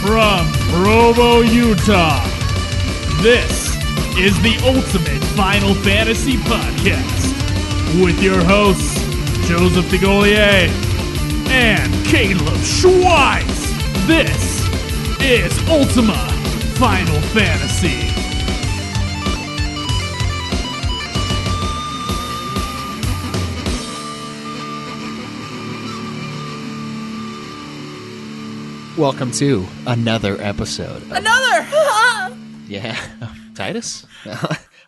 From Provo, Utah, this is the Ultimate Final Fantasy Podcast with your hosts, Joseph DeGolier and Caleb Schweitz. This is Ultima Final Fantasy. Welcome to another episode. Yeah, Titus?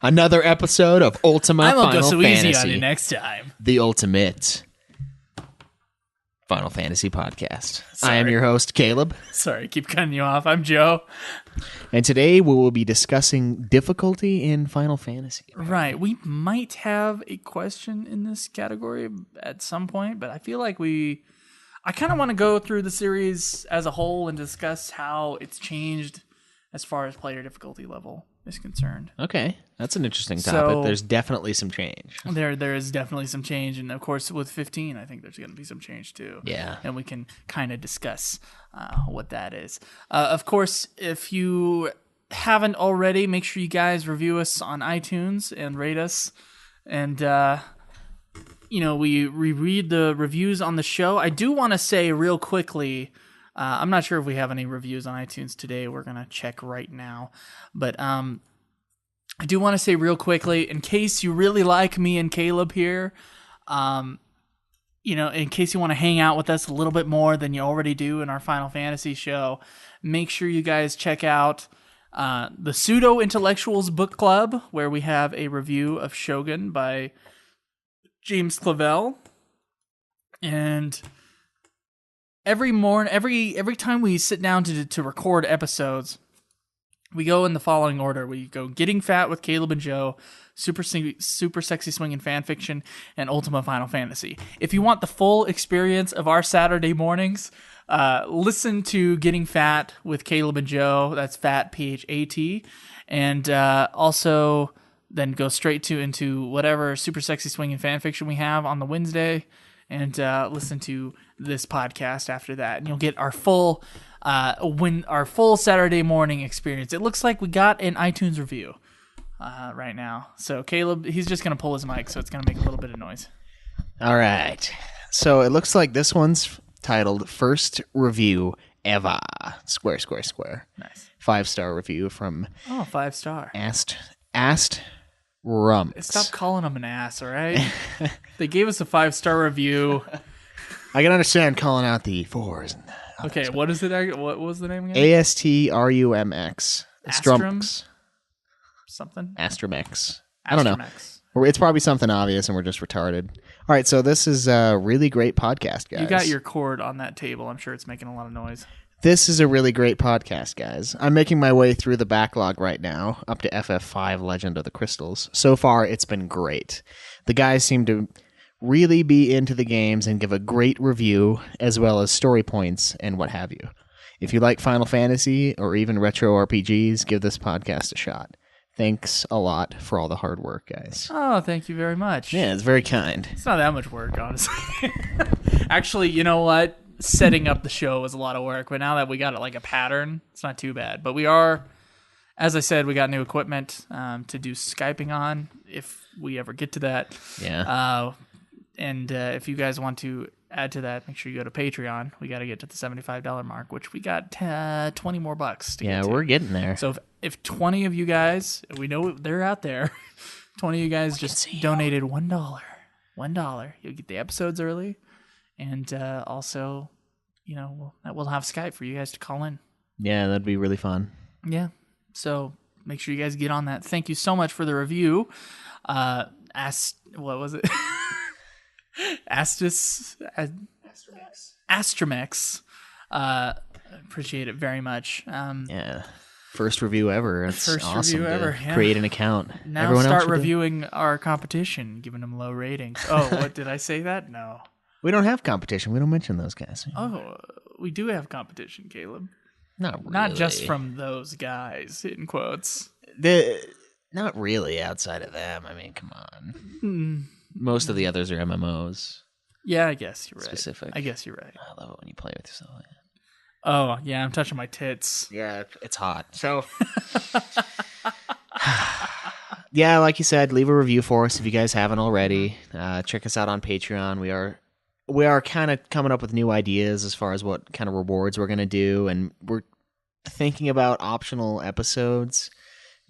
Another episode of Ultima I won't Final go so Fantasy. easy on you next time. The Ultimate Final Fantasy Podcast. Sorry. I am your host, Caleb. Sorry, keep cutting you off. I'm Joe. And today we will be discussing difficulty in Final Fantasy. Right, we might have a question in this category at some point, but I feel like I kind of want to go through the series as a whole and discuss how it's changed as far as player difficulty level is concerned. Okay, that's an interesting topic. So, there's definitely some change. There is definitely some change, and of course with 15, I think there's going to be some change too. Yeah. And we can kind of discuss what that is. Of course, if you haven't already, make sure you guys review us on iTunes and rate us. And, we read the reviews on the show. I do want to say real quickly, I'm not sure if we have any reviews on iTunes today. We're going to check right now. But I do want to say real quickly, in case you really like me and Caleb here, in case you want to hang out with us a little bit more than you already do in our Final Fantasy show, make sure you guys check out the Pseudo Intellectuals Book Club, where we have a review of Shogun by James Clavell. And every time we sit down to record episodes, we go in the following order. We go Getting Fat with Caleb and Joe, Super Sexy Swinging Fanfiction, and Ultima Final Fantasy. If you want the full experience of our Saturday mornings, listen to Getting Fat with Caleb and Joe. That's Fat, P-H-A-T. And also then go straight into whatever Super Sexy Swinging Fanfiction we have on the Wednesday, and listen to this podcast after that. And you'll get our full Saturday morning experience. It looks like we got an iTunes review right now. So Caleb, he's just going to pull his mic, so it's going to make a little bit of noise. All right. So it looks like this one's titled First Review Ever. Square. Nice. 5-star review from 5-star. Asked Rumps. Stop calling him an ass, all right? They gave us a 5-star review. I can understand calling out the 4s. And okay, what is it? What was the name again? ASTRUMX. Astrums? Something? Astrumx. I don't know. Astrumx. It's probably something obvious and we're just retarded. All right, so this is a really great podcast, guys. You got your cord on that table. I'm sure it's making a lot of noise. This is a really great podcast, guys. I'm making my way through the backlog right now, up to FF5 Legend of the Crystals. So far, it's been great. The guys seem to really be into the games and give a great review, as well as story points and what have you. If you like Final Fantasy or even retro RPGs, give this podcast a shot. Thanks a lot for all the hard work, guys. Oh, thank you very much. Yeah, it's very kind. It's not that much work, honestly. Actually, you know what? Setting up the show was a lot of work, but now that we got like a pattern, it's not too bad. But we are, as I said, we got new equipment to do Skyping on if we ever get to that. Yeah. And if you guys want to add to that, make sure you go to Patreon. We got to get to the $75 mark, which we got 20 more bucks to get to. We're getting there. So if 20 of you guys, we know they're out there, 20 of you guys just donated $1, you'll get the episodes early. And also, we'll have Skype for you guys to call in. Yeah, that'd be really fun. Yeah. So make sure you guys get on that. Thank you so much for the review. What was it? Astrumx. Appreciate it very much. Yeah. First review ever. That's First awesome review ever. Yeah. Create an account. Now Everyone start reviewing our competition, giving them low ratings. Oh, what did I say that? No. We don't have competition. We don't mention those guys. Oh, we do have competition, Caleb. Not really. Not just from those guys, in quotes. Not really outside of them. I mean, come on. Most of the others are MMOs. Yeah, I guess you're right. Specific. I guess you're right. I love it when you play with yourself. Oh, yeah, I'm touching my tits. Yeah, it's hot. So, yeah, like you said, leave a review for us if you guys haven't already. Check us out on Patreon. We are kind of coming up with new ideas as far as what kind of rewards we're gonna do, and we're thinking about optional episodes.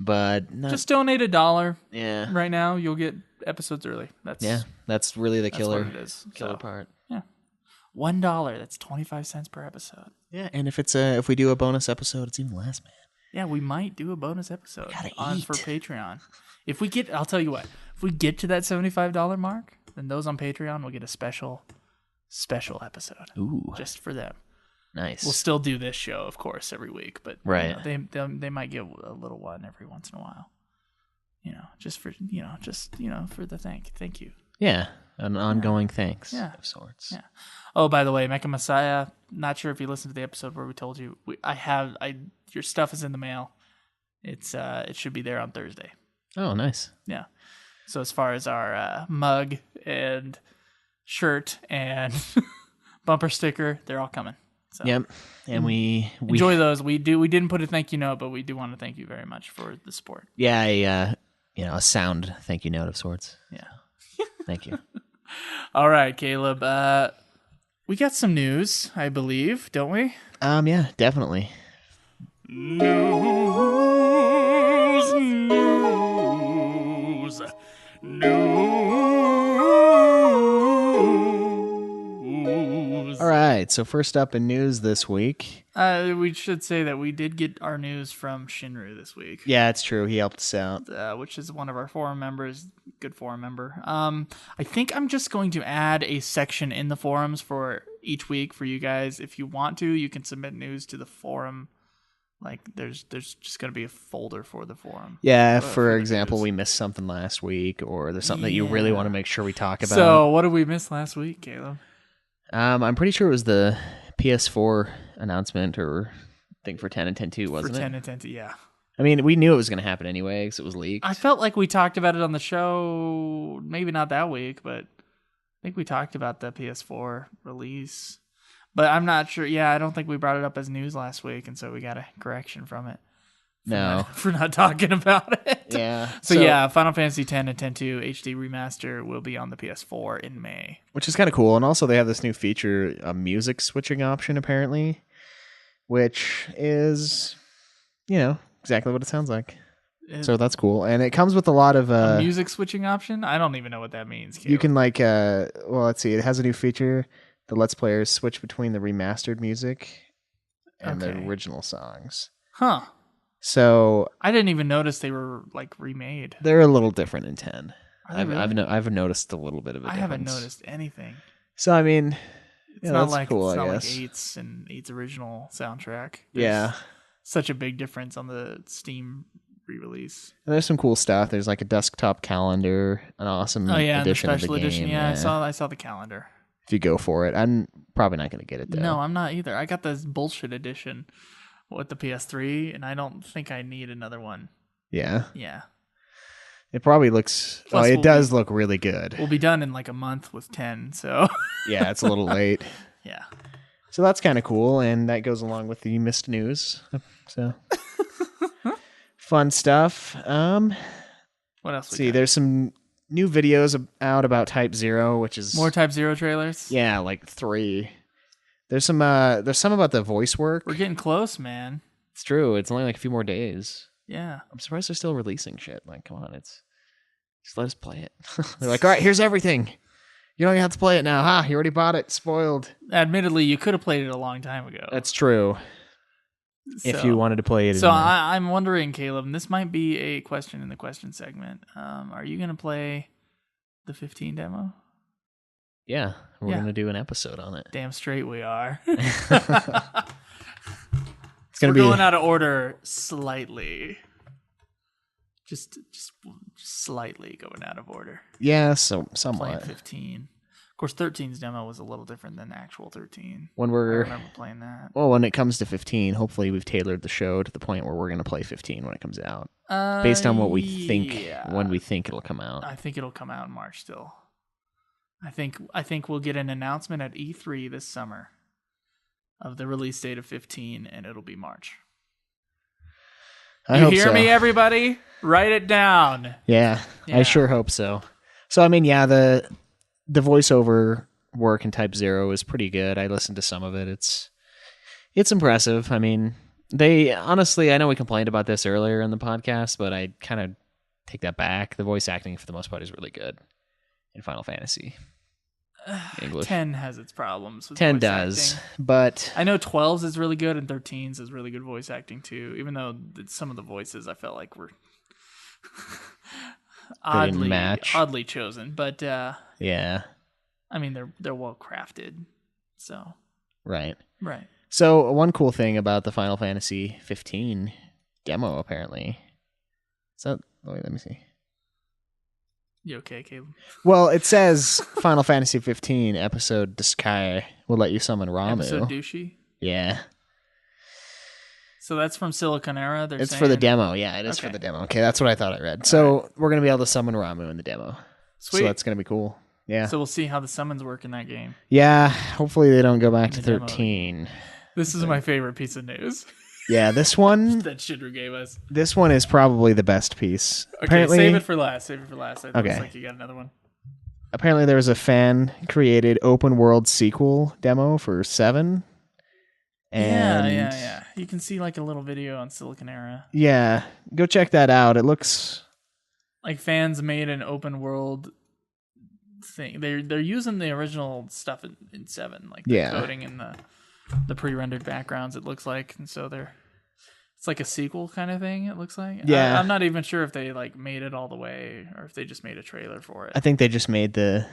But not, Just donate $1 yeah, right now. You'll get episodes early. that's really the That's killer what it is. killer So, part. yeah, $1. That's 25 cents per episode. Yeah, and if we do a bonus episode, it's even less, man. Yeah, we might do a bonus episode gotta for eat. Patreon. If we get, I'll tell you what. If we get to that $75 mark, then those on Patreon will get a special episode. Ooh, Just for them. nice. We'll still do this show, of course, every week, but Right. they might get a little one every once in a while. Just for for the thank you. Yeah, an ongoing thanks Yeah. of sorts. Yeah. Oh, by the way, Mecha Messiah. Not sure if you listened to the episode where we told you your stuff is in the mail. It should be there on Thursday. Oh, nice. Yeah. So as far as our mug and shirt and bumper sticker, they're all coming. So Yep. And we enjoy those. We didn't put a thank you note, but we do want to thank you very much for the support. Yeah, a sound thank you note of sorts. Yeah. Thank you. All right, Caleb. We got some news, I believe, don't we? Yeah, definitely. News. All right. So first up in news this week. We should say that we did get our news from Shinru this week. Yeah, it's true. He helped us out. Which is one of our forum members, good forum member. I think I'm just going to add a section in the forums for each week for you guys. If you want to, you can submit news to the forum. Like there's just going to be a folder for the forum. Yeah, for the example, news. we missed something last week, or there's something that you really want to make sure we talk about. So what did we miss last week, Caleb? I'm pretty sure it was the PS4 announcement or thing for 10 and 10.2, wasn't For it? 10 and 10, yeah. I mean, we knew it was going to happen anyway because it was leaked. I felt like we talked about it on the show, maybe not that week, but I think we talked about the PS4 release. But I'm not sure. Yeah, I don't think we brought it up as news last week, and so we got a correction from it. For not talking about it. Yeah. So yeah, Final Fantasy X and 10.2 HD Remaster will be on the PS4 in May. Which is kind of cool. And also they have this new feature, a music switching option, apparently, which is, exactly what it sounds like. So that's cool. And it comes with a lot of... a music switching option? I don't even know what that means, Caleb. You can let's see. It has a new feature that lets players switch between the remastered music and the original songs. Huh. So I didn't even notice they were remade. They're a little different in 10. I've noticed a little bit of a difference. I haven't noticed anything. So I mean, it's not like cool, it's not I like guess. 8's and 8's original soundtrack. Yeah, such a big difference on the Steam re-release. And there's some cool stuff. There's like a desktop calendar, an awesome edition the of the special edition. game. Yeah, I saw the calendar. If you go for it, I'm probably not going to get it though. No, I'm not either. I got this bullshit edition with the PS3, and I don't think I need another one. Yeah. Yeah. It probably looks... it does look really good. We'll be done in a month with 10, so... Yeah, it's a little late. Yeah. So that's kind of cool, and that goes along with the missed news. So... Fun stuff. What else Let's see, there's some new videos out about Type 0, which is... More Type 0 trailers? Yeah, 3. There's some about the voice work. We're getting close, man. It's true. It's only a few more days. Yeah. I'm surprised they're still releasing shit. Come on, just let us play it. They're like, all right, here's everything. You don't even have to play it now. Ha, you already bought it. Spoiled. Admittedly, you could have played it a long time ago. That's true. If you wanted to play it. So I'm wondering, Caleb, and this might be a question in the question segment. Are you going to play the 15 demo? Yeah, we're going to do an episode on it. Damn straight we are. It's going to be going out of order slightly. Just slightly going out of order. Yeah, so somewhat. Playing 15. Of course, 13's demo was a little different than actual 13. I remember playing that. Well, when it comes to 15, hopefully we've tailored the show to the point where we're going to play 15 when it comes out. Based on what we think, when we think it'll come out. I think it'll come out in March still. I think we'll get an announcement at E3 this summer of the release date of 15, and it'll be March. I You hope hear so. me, everybody? Write it down. Yeah, I sure hope so. So, I mean, yeah, the voiceover work in Type 0 is pretty good. I listened to some of it. It's impressive. I mean, they honestly, I know we complained about this earlier in the podcast, but I kind of take that back. The voice acting, for the most part, is really good in Final Fantasy. English. 10 has its problems with 10 voice does, acting. but I know 12's is really good and 13's is really good voice acting too, even though some of the voices I felt like were oddly chosen, but yeah. I mean they're well crafted. So Right. Right. So one cool thing about the Final Fantasy 15 demo apparently. Let me see. You okay, Caleb? Well, it says Final Fantasy 15 episode Diskai will let you summon Ramu. Episode douchey? Yeah. So that's from Silicon Era. It's for the demo. Yeah, it is for the demo. Okay, that's what I thought I read. So we're going to be able to summon Ramu in the demo. Sweet. So that's going to be cool. Yeah. So we'll see how the summons work in that game. Yeah. Hopefully they don't go back to 13. This is my favorite piece of news. Yeah, this one that Shidra gave us. This one is probably the best piece. Okay, apparently, save it for last. It looks Okay. like you got another one. Apparently there was a fan-created open-world sequel demo for 7. And Yeah. You can see like a little video on Silicon Era. Yeah, go check that out. It looks like fans made an open world thing. They're using the original stuff in 7, like the coding and the pre-rendered backgrounds. It looks like, and so it's like a sequel kind of thing. It looks like. Yeah, I'm not even sure if they like made it all the way or if they just made a trailer for it. I think they just made the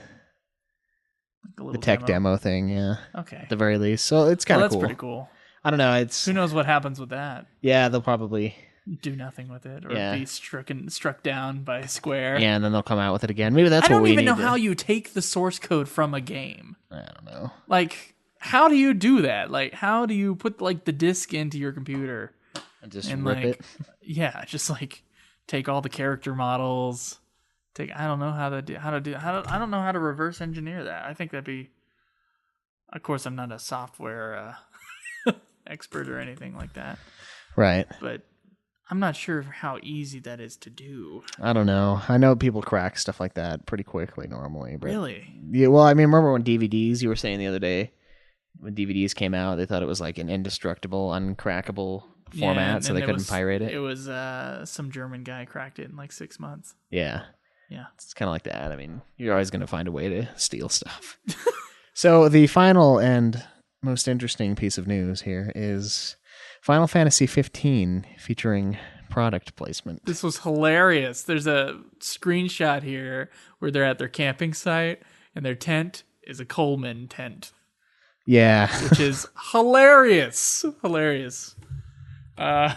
tech demo thing. Yeah. Okay. At the very least, so it's kind of cool. cool. That's pretty cool. I don't know. Who knows what happens with that? Yeah, they'll probably do nothing with it, or be struck down by Square. Yeah, and then they'll come out with it again. Maybe that's what we need. I don't even know how you take the source code from a game. I don't know. Like, how do you do that? Like, how do you put like the disk into your computer and just rip it? Yeah, just like take all the character models. I don't know I don't know how to reverse engineer that. I think that'd be. Of course, I'm not a software expert or anything like that. Right. But I'm not sure how easy that is to do. I don't know. I know people crack stuff like that pretty quickly normally. But really? Yeah. Well, I mean, remember when DVDs, you were saying the other day, when DVDs came out, they thought it was like an indestructible, uncrackable format, so they couldn't pirate it. It was some German guy cracked it in like 6 months. Yeah. Yeah. It's kind of like that. I mean, you're always going to find a way to steal stuff. So the final and most interesting piece of news here is Final Fantasy 15 featuring product placement. This was hilarious. There's a screenshot here where they're at their camping site and their tent is a Coleman tent. Yeah. Which is hilarious. Hilarious. I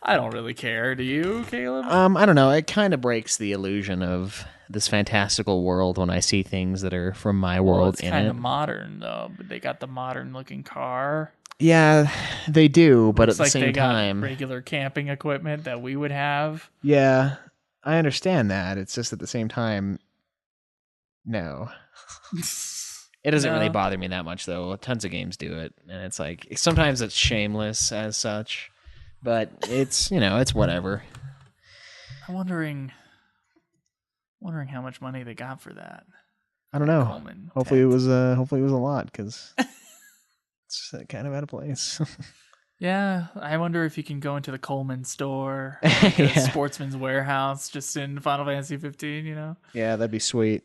don't really care. Do you, Caleb? I don't know. It kind of breaks the illusion of this fantastical world when I see things that are from my world in it. It's kind of modern, though. But they got the modern-looking car. Yeah, they do, but Looks at the same time, regular camping equipment that we would have. Yeah, I understand that. It's just at the same time, no. It doesn't really bother me that much, though. Tons of games do it, and it's like sometimes it's shameless as such, but it's it's whatever. I'm wondering how much money they got for that. I don't know. Hopefully it was a lot, because it's kind of out of place. Yeah, I wonder if you can go into the Coleman store, like a Sportsman's Warehouse, just in Final Fantasy 15. Yeah, that'd be sweet.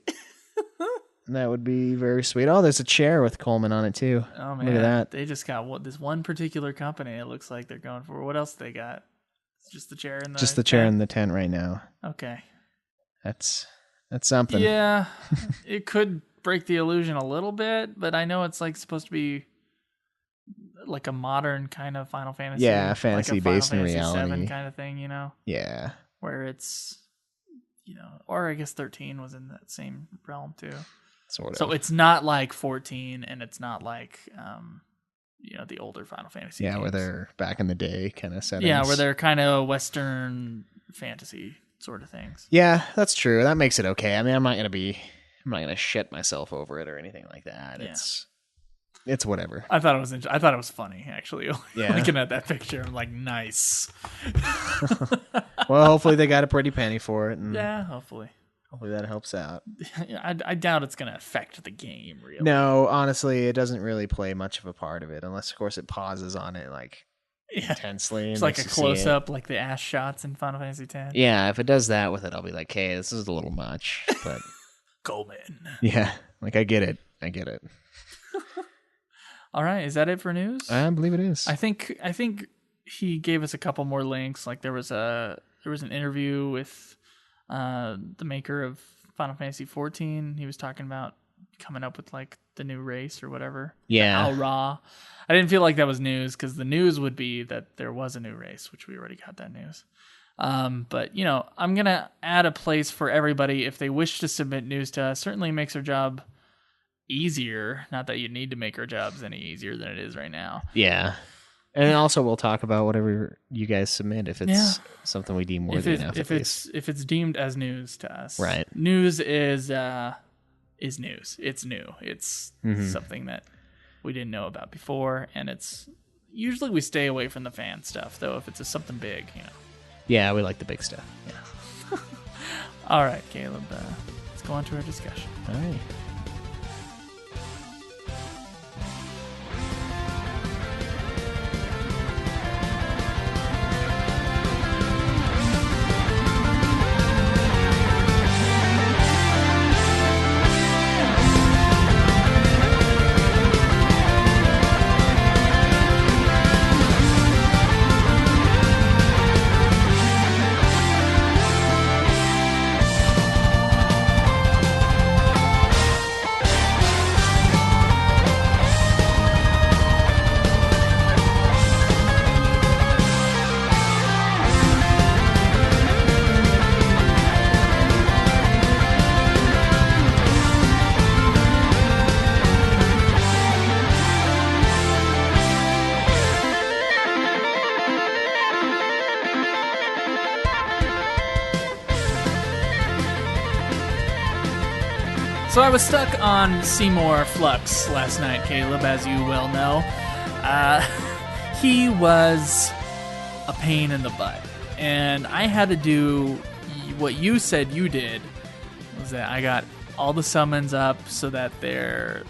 That would be very sweet. Oh, there's a chair with Coleman on it too. Oh man, look at that. They just got this one particular company. It looks like they're going for. What else they got? It's just the chair in the. Just the chair in the tent right now. Okay. That's something. Yeah, it could break the illusion a little bit, but I know it's like supposed to be like a modern kind of Final Fantasy. Yeah, fantasy like based in Fantasy reality. 7 kind of thing, Yeah. Where it's, or I guess 13 was in that same realm too. Sort of. So it's not like 14, and it's not like the older Final Fantasy. Yeah, games. where they're back in the day kind of settings. Yeah, where they're kind of Western fantasy sort of things. Yeah, that's true. That makes it okay. I mean, I'm not gonna shit myself over it or anything like that. Yeah. it's whatever. I thought it was funny, actually. Yeah. Looking at that picture, I'm like, nice. Well, hopefully they got a pretty penny for it. And Yeah, hopefully that helps out. I doubt it's going to affect the game, really. No, honestly, it doesn't really play much of a part of it, unless, of course, it pauses on it intensely. It's like a close-up, like the ass shots in Final Fantasy X. Yeah, if it does that with it, I'll be like, hey, this is a little much. But Coleman. yeah, I get it. All right, is that it for news? I believe it is. I think he gave us a couple more links. Like there was an interview with the maker of Final Fantasy XIV. He was talking about coming up with like the new race or whatever. Yeah. Al Ra. I didn't feel like that was news because the news would be that there was a new race, which we already got that news. But I'm gonna add a place for everybody if they wish to submit news to us. Certainly makes our job easier. Not that you need to make our jobs any easier than it is right now. Yeah. And also we'll talk about whatever you guys submit if it's something we deem worthy enough. If it's deemed as news to us. Right. News is news. It's new. It's something that we didn't know about before, and it's usually we stay away from the fan stuff though if it's something big, Yeah, we like the big stuff. Yeah. All right, Caleb, let's go on to our discussion. All right. So I was stuck on Seymour Flux last night, Caleb, as you well know. He was a pain in the butt. And I had to do what you said you did, was that I got all the summons up so that their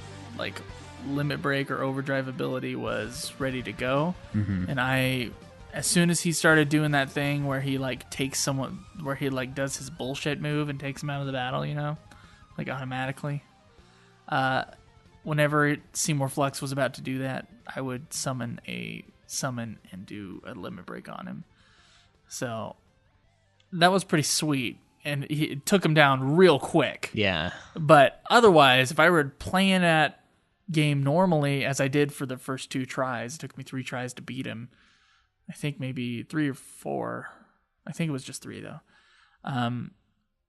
limit break or overdrive ability was ready to go. Mm-hmm. And as soon as he started doing that thing where he takes someone, where he does his bullshit move and takes him out of the battle, automatically. Whenever Seymour Flux was about to do that, I would summon and do a limit break on him. So that was pretty sweet, and it took him down real quick. Yeah. But otherwise, if I were playing that game normally, as I did for the first 2 tries, it took me 3 tries to beat him. I think maybe 3 or 4. I think it was just 3 though.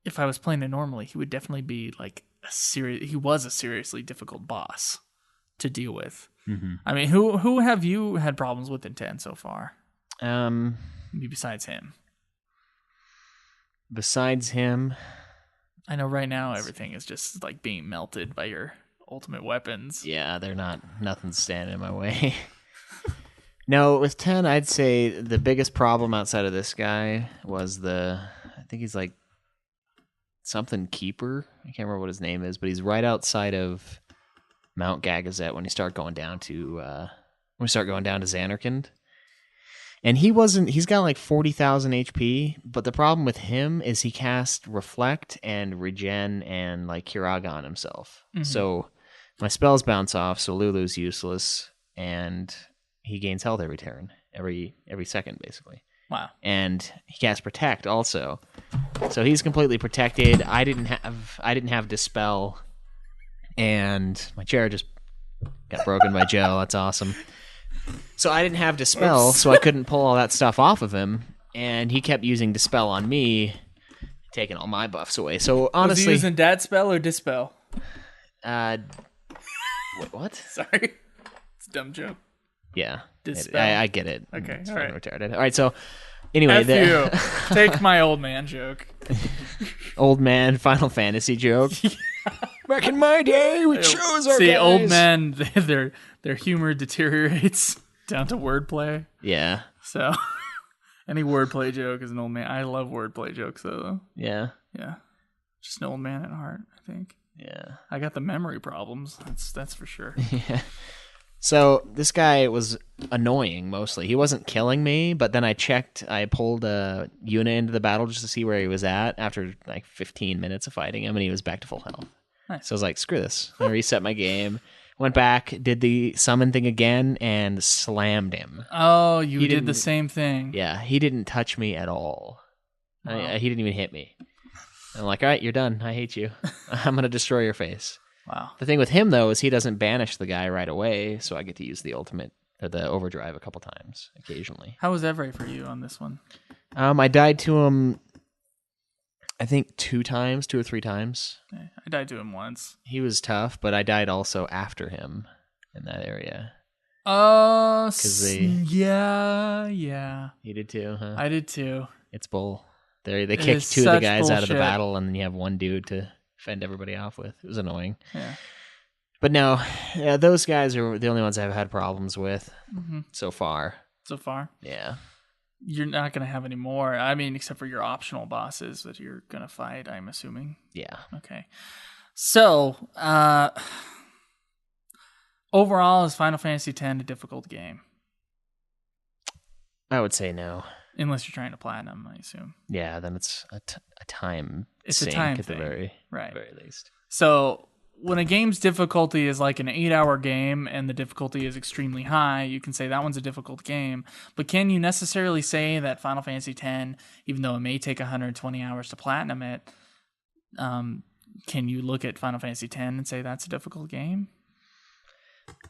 If I was playing it normally, he would definitely be he was a seriously difficult boss to deal with. Mm-hmm. I mean, who have you had problems with in 10 so far? Maybe besides him. Besides him, I know right now everything is just being melted by your ultimate weapons. Yeah, nothing's standing in my way. No, with 10, I'd say the biggest problem outside of this guy was I think he's something Keeper. I can't remember what his name is, but he's right outside of Mount Gagazet when you start going down to Zanarkand. And he's got 40,000 HP, but the problem with him is he cast Reflect and Regen and Kiraga on himself. Mm-hmm. So my spells bounce off, so Lulu's useless, and he gains health every turn, every second basically. Wow. And he casts Protect also. So he's completely protected. I didn't have Dispel, and my chair just got broken by Joe. That's awesome. So I didn't have Dispel, so I couldn't pull all that stuff off of him, and he kept using Dispel on me, taking all my buffs away. So honestly, was he using Dad Spell or Dispel? What? Sorry, it's a dumb joke. Yeah, Dispel. I get it. Okay, it's all right. Retarded. All right, so anyway, take my old man joke. Old man Final Fantasy joke. Back in my day, we chose our guys. old men, their humor deteriorates down to wordplay. Yeah. So, any wordplay joke is an old man. I love wordplay jokes, though. Yeah. Yeah. Just an old man at heart, I think. Yeah. I got the memory problems. That's for sure. Yeah. So this guy was annoying mostly. He wasn't killing me, but then I pulled a unit into the battle just to see where he was at after like 15 minutes of fighting him, and he was back to full health. Nice. So I was like, screw this. I reset my game, went back, did the summon thing again, and slammed him. Oh, you did the same thing. Yeah, he didn't touch me at all. Wow. He didn't even hit me. I'm like, all right, you're done. I hate you. I'm going to destroy your face. Wow. The thing with him, though, is he doesn't banish the guy right away, so I get to use the ultimate or the overdrive a couple times occasionally. How was Evray for you on this one? I died to him, I think 2 or 3 times. Okay. I died to him once. He was tough, but I died also after him in that area. Yeah. You did too, huh? I did too. It's bull. They kicked 2 of the guys out of the bullshit. battle, and then you have one dude to fend everybody off with. It was annoying. Yeah. But no, yeah, those guys are the only ones I've had problems with so far. So far? Yeah. You're not going to have any more. I mean, except for your optional bosses that you're going to fight, I'm assuming. Yeah. Okay. So, overall, is Final Fantasy X a difficult game? I would say no. Unless you're trying to platinum, I assume. Yeah, then it's a time It's sink a time at thing. the Right. very least. So, when a game's difficulty is like an 8-hour game and the difficulty is extremely high, you can say that one's a difficult game. But can you necessarily say that Final Fantasy X, even though it may take 120 hours to platinum it, can you look at Final Fantasy X and say that's a difficult game?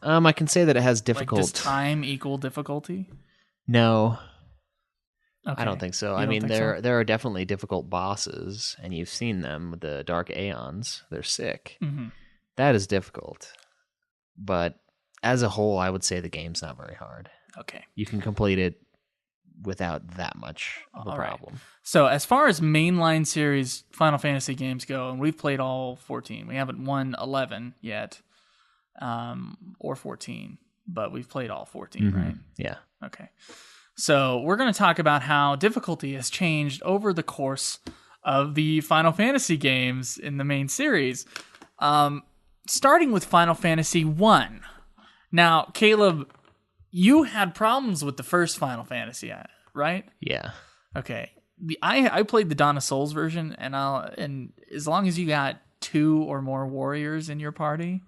I can say that it has difficult. Like, does time equal difficulty? No, Okay. I don't think so. You I don't mean, think so? there are definitely difficult bosses, and you've seen them with the Dark Aeons. They're sick. Mm-hmm. That is difficult. But as a whole, I would say the game's not very hard. Okay. You can complete it without that much of a All right. problem. So as far as mainline series Final Fantasy games go, and we've played all 14. We haven't won 11 yet, or 14, but we've played all 14, right? Yeah. Okay. So we're going to talk about how difficulty has changed over the course of the Final Fantasy games in the main series. Starting with Final Fantasy 1. Now, Caleb, you had problems with the first Final Fantasy, right? Yeah. Okay. I played the Dawn of Souls version, and as long as you got 2 or more warriors in your party,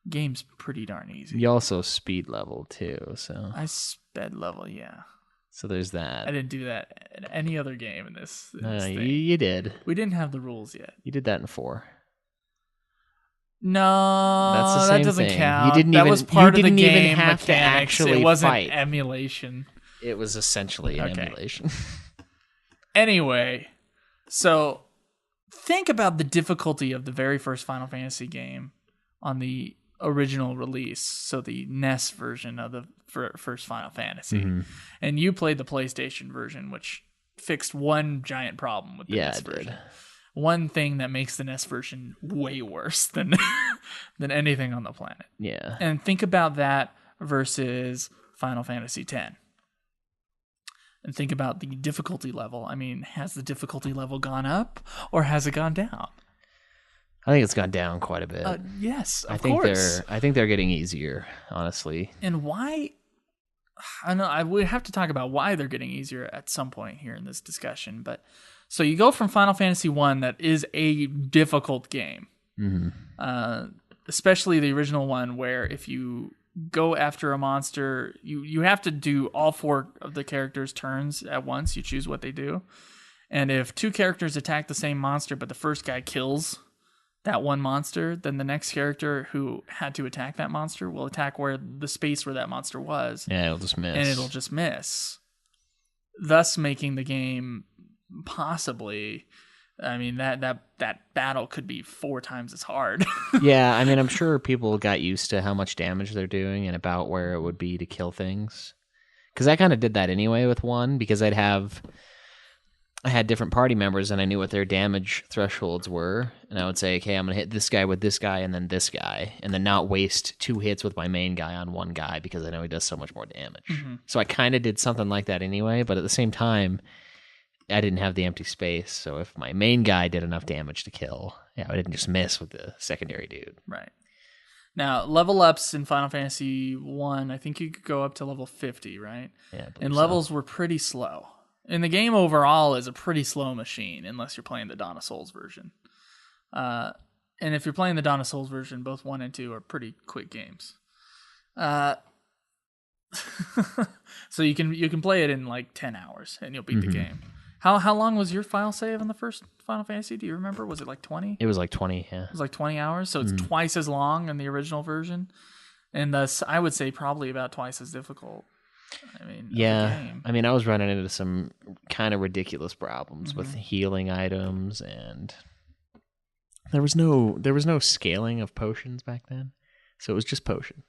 game's pretty darn easy. You also speed level too, so I sped level, yeah. so there's that. I didn't do that in any other game in this thing. You did. We didn't have the rules yet. You did that in 4. No, That's the same that doesn't thing. count. You didn't that even, was part you of the didn't even game have to mechanics. actually It wasn't fight. emulation. It was essentially an Okay. emulation. Anyway, so think about the difficulty of the very first Final Fantasy game on the original release, so the NES version of the first Final Fantasy. And you played the PlayStation version, which fixed one giant problem with the Yeah, NES it did. version. One thing that makes the NES version way worse than than anything on the planet. Yeah. And think about that versus Final Fantasy X. And think about the difficulty level. I mean, has the difficulty level gone up or has it gone down? I think it's gone down quite a bit. Yes, of I think course. I think they're getting easier, honestly. And why? I know I would have to talk about why they're getting easier at some point here in this discussion. But so you go from Final Fantasy 1, that is a difficult game, especially the original one, where if you go after a monster, you have to do all 4 of the characters' turns at once. You choose what they do, and if 2 characters attack the same monster, but the first guy kills that one monster, then the next character who had to attack that monster will attack where the space where that monster was. Yeah, it'll just miss. And it'll just miss. Thus making the game possibly, I mean, that battle could be 4 times as hard. Yeah, I mean, I'm sure people got used to how much damage they're doing and about where it would be to kill things. Because I kind of did that anyway with 1, because I'd have I had different party members, and I knew what their damage thresholds were, and I would say, okay, I'm going to hit this guy with this guy and then not waste 2 hits with my main guy on one guy because I know he does so much more damage. Mm-hmm. So I kind of did something like that anyway, but at the same time, I didn't have the empty space, so if my main guy did enough damage to kill, I didn't just miss with the secondary dude. Right. Now, level ups in Final Fantasy 1, I think you could go up to level 50, right? Yeah, and levels were pretty slow. And the game overall is a pretty slow machine, unless you're playing the Dawn of Souls version. And if you're playing the Dawn of Souls version, both 1 and 2 are pretty quick games. So you can play it in like 10 hours, and you'll beat the game. How long was your file save on the first Final Fantasy? Do you remember? Was it like 20? It was like 20, yeah. It was like 20 hours, so it's twice as long in the original version. And thus, I would say probably about twice as difficult. I mean, I mean, I was running into some kind of ridiculous problems with healing items, and there was no scaling of potions back then, so it was just potion.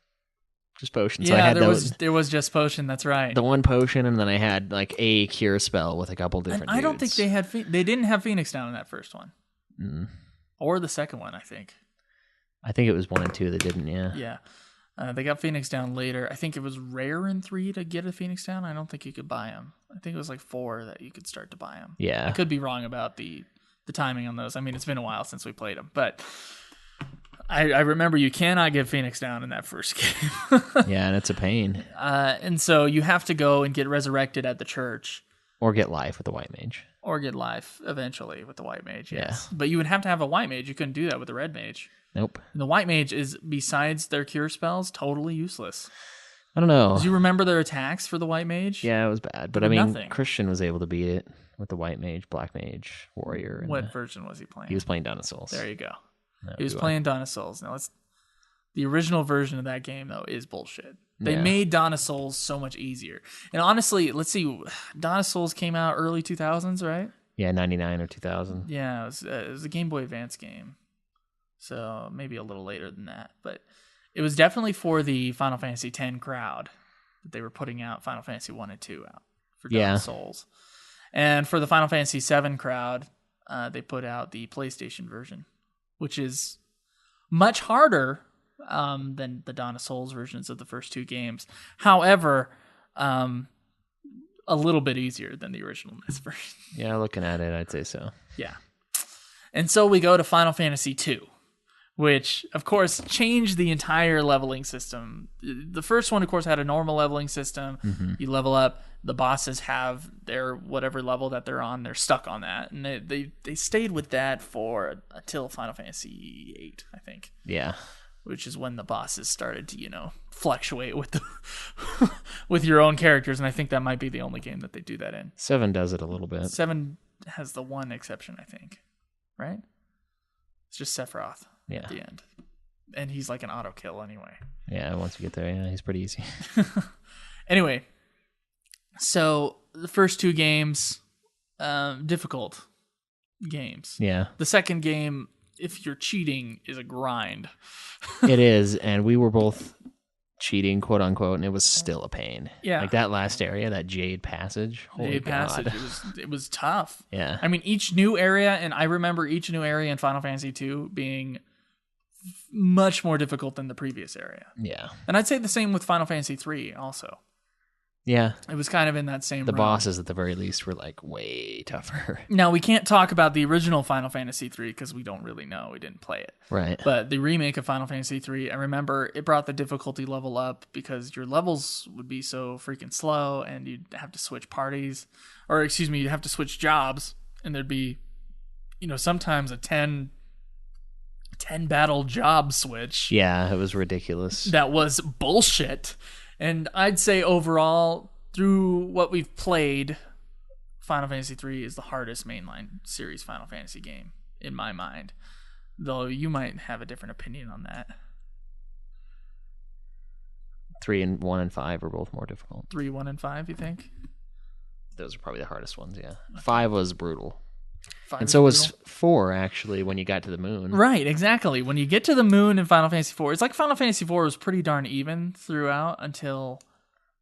So I had there was just potion. That's right. The one potion, and then I had like a cure spell with a couple different. I don't think they didn't have Phoenix down in that first one, or the second one. I think it was 1 and 2 that didn't. Yeah. Yeah. They got Phoenix down later. I think it was rare in 3 to get a Phoenix down. I don't think you could buy them. I think it was like 4 that you could start to buy them. Yeah. I could be wrong about the timing on those. I mean, it's been a while since we played them, but I remember you cannot get Phoenix down in that first game. Yeah, and it's a pain. And so you have to go and get resurrected at the church. Or get life with the white mage. Or get life eventually with the white mage, yes. Yeah. But you would have to have a white mage. You couldn't do that with the red mage. Nope. And the white mage is, besides their cure spells, totally useless. I don't know. Do you remember their attacks for the white mage? Yeah, it was bad. But I mean, nothing. Christian was able to beat it with the white mage, black mage, warrior. What version was he playing? He was playing Dawn of Souls. There you go. He was playing Dawn of Souls. Now, the original version of that game, though, is bullshit. They made Dawn of Souls so much easier. And honestly, let's see, Dawn of Souls came out early 2000s, right? Yeah, 99 or 2000. Yeah, it was a Game Boy Advance game. So maybe a little later than that. But it was definitely for the Final Fantasy X crowd that they were putting out Final Fantasy 1 and 2 out for Dawn of Souls. And for the Final Fantasy 7 crowd, they put out the PlayStation version, which is much harder than the Dawn of Souls versions of the first 2 games. However, a little bit easier than the original NES version. Yeah, looking at it, I'd say so. Yeah. And so we go to Final Fantasy 2, which, of course, changed the entire leveling system. The first one, of course, had a normal leveling system. Mm-hmm. You level up. The bosses have their whatever level that they're on. They're stuck on that. And they stayed with that until Final Fantasy 8, I think. Yeah. Which is when the bosses started to, fluctuate with with your own characters. And I think that might be the only game that they do that in. 7 does it a little bit. 7 has the one exception, I think. Right? It's just Sephiroth at the end. And he's like an auto kill anyway. Yeah, once you get there, he's pretty easy. Anyway, so the first 2 games, difficult games. Yeah. The second game, if you're cheating, is a grind. It is, and we were both cheating, quote unquote, and it was still a pain. Yeah. Like that last area, that Jade Passage. Holy God. It was tough. Yeah. I mean, each new area, and I remember each new area in Final Fantasy II being much more difficult than the previous area. Yeah. And I'd say the same with Final Fantasy III also. Yeah. It was kind of in that same The realm. bosses, at the very least, were like way tougher. Now, we can't talk about the original Final Fantasy III because we don't really know. We didn't play it. Right. But the remake of Final Fantasy III, I remember it brought the difficulty level up because your levels would be so freaking slow and you'd have to switch parties. Or, excuse me, you'd have to switch jobs. And there'd be, sometimes a 10 battle job switch. Yeah, it was ridiculous. That was bullshit. And I'd say overall, through what we've played, Final Fantasy III is the hardest mainline series Final Fantasy game, in my mind. Though you might have a different opinion on that. 3 and 1 and 5 are both more difficult. 3, 1, and 5, you think? Those are probably the hardest ones, yeah. 5 was brutal. 5 and so was 4, actually, when you got to the moon. Right, exactly. When you get to the moon in Final Fantasy IV, it's like Final Fantasy IV was pretty darn even throughout until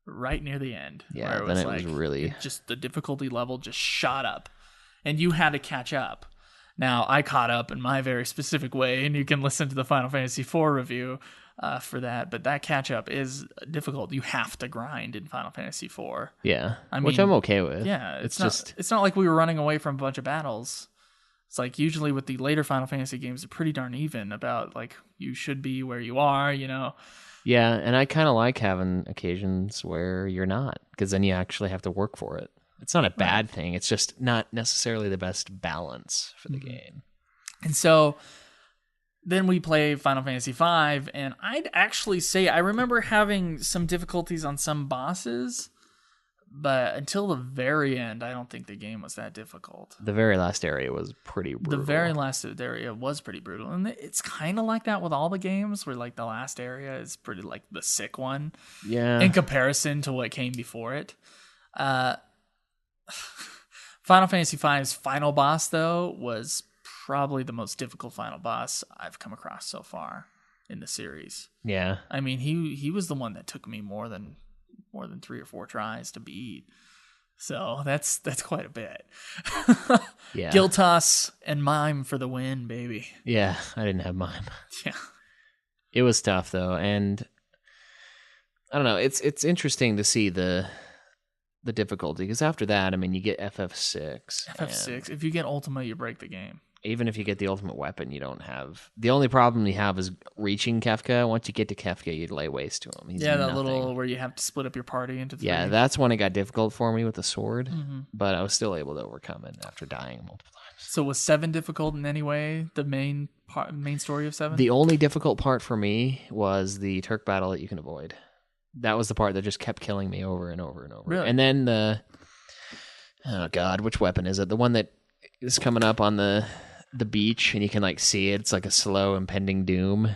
right near the end. Yeah, then it was really... Just the difficulty level just shot up. and you had to catch up. Now, I caught up in my very specific way, and you can listen to the Final Fantasy IV review for that. But that catch up is difficult. You have to grind in Final Fantasy IV. Yeah, I which mean, I'm okay with. Yeah, it's not like we were running away from a bunch of battles. It's like usually with the later Final Fantasy games, they're pretty darn even about like you should be where you are, you know. Yeah, and I kind of like having occasions where you're not, because then you actually have to work for it. It's not a bad thing. It's just not necessarily the best balance for the game. And so then we play Final Fantasy V, and I'd actually say I remember having some difficulties on some bosses, but until the very end, I don't think the game was that difficult. The very last area was pretty brutal. The very last area was pretty brutal, and it's kind of like that with all the games, where like the last area is pretty like the sick one, in comparison to what came before it. Final Fantasy V's final boss, though, was probably the most difficult final boss I've come across so far in the series. Yeah. I mean, he was the one that took me more than 3 or 4 tries to beat. So that's quite a bit. Yeah. Giltos and Mime for the win, baby. Yeah, I didn't have Mime. Yeah. It was tough, though, and I don't know. It's interesting to see the difficulty, because after that, I mean, you get FF6. FF6. If you get Ultima, you break the game. Even if you get the ultimate weapon, you don't have... The only problem you have is reaching Kefka. Once you get to Kefka, you lay waste to him. He's that nothing. little where you have to split up your party into 3. Yeah, that's when it got difficult for me with the sword, but I was still able to overcome it after dying multiple times. So was 7 difficult in any way? The main story of 7? The only difficult part for me was the Turk battle that you can avoid. That was the part that just kept killing me over and over and over. Really? And then oh god, which weapon is it? The one that is coming up on the beach and you can like see it. It's like a slow impending doom.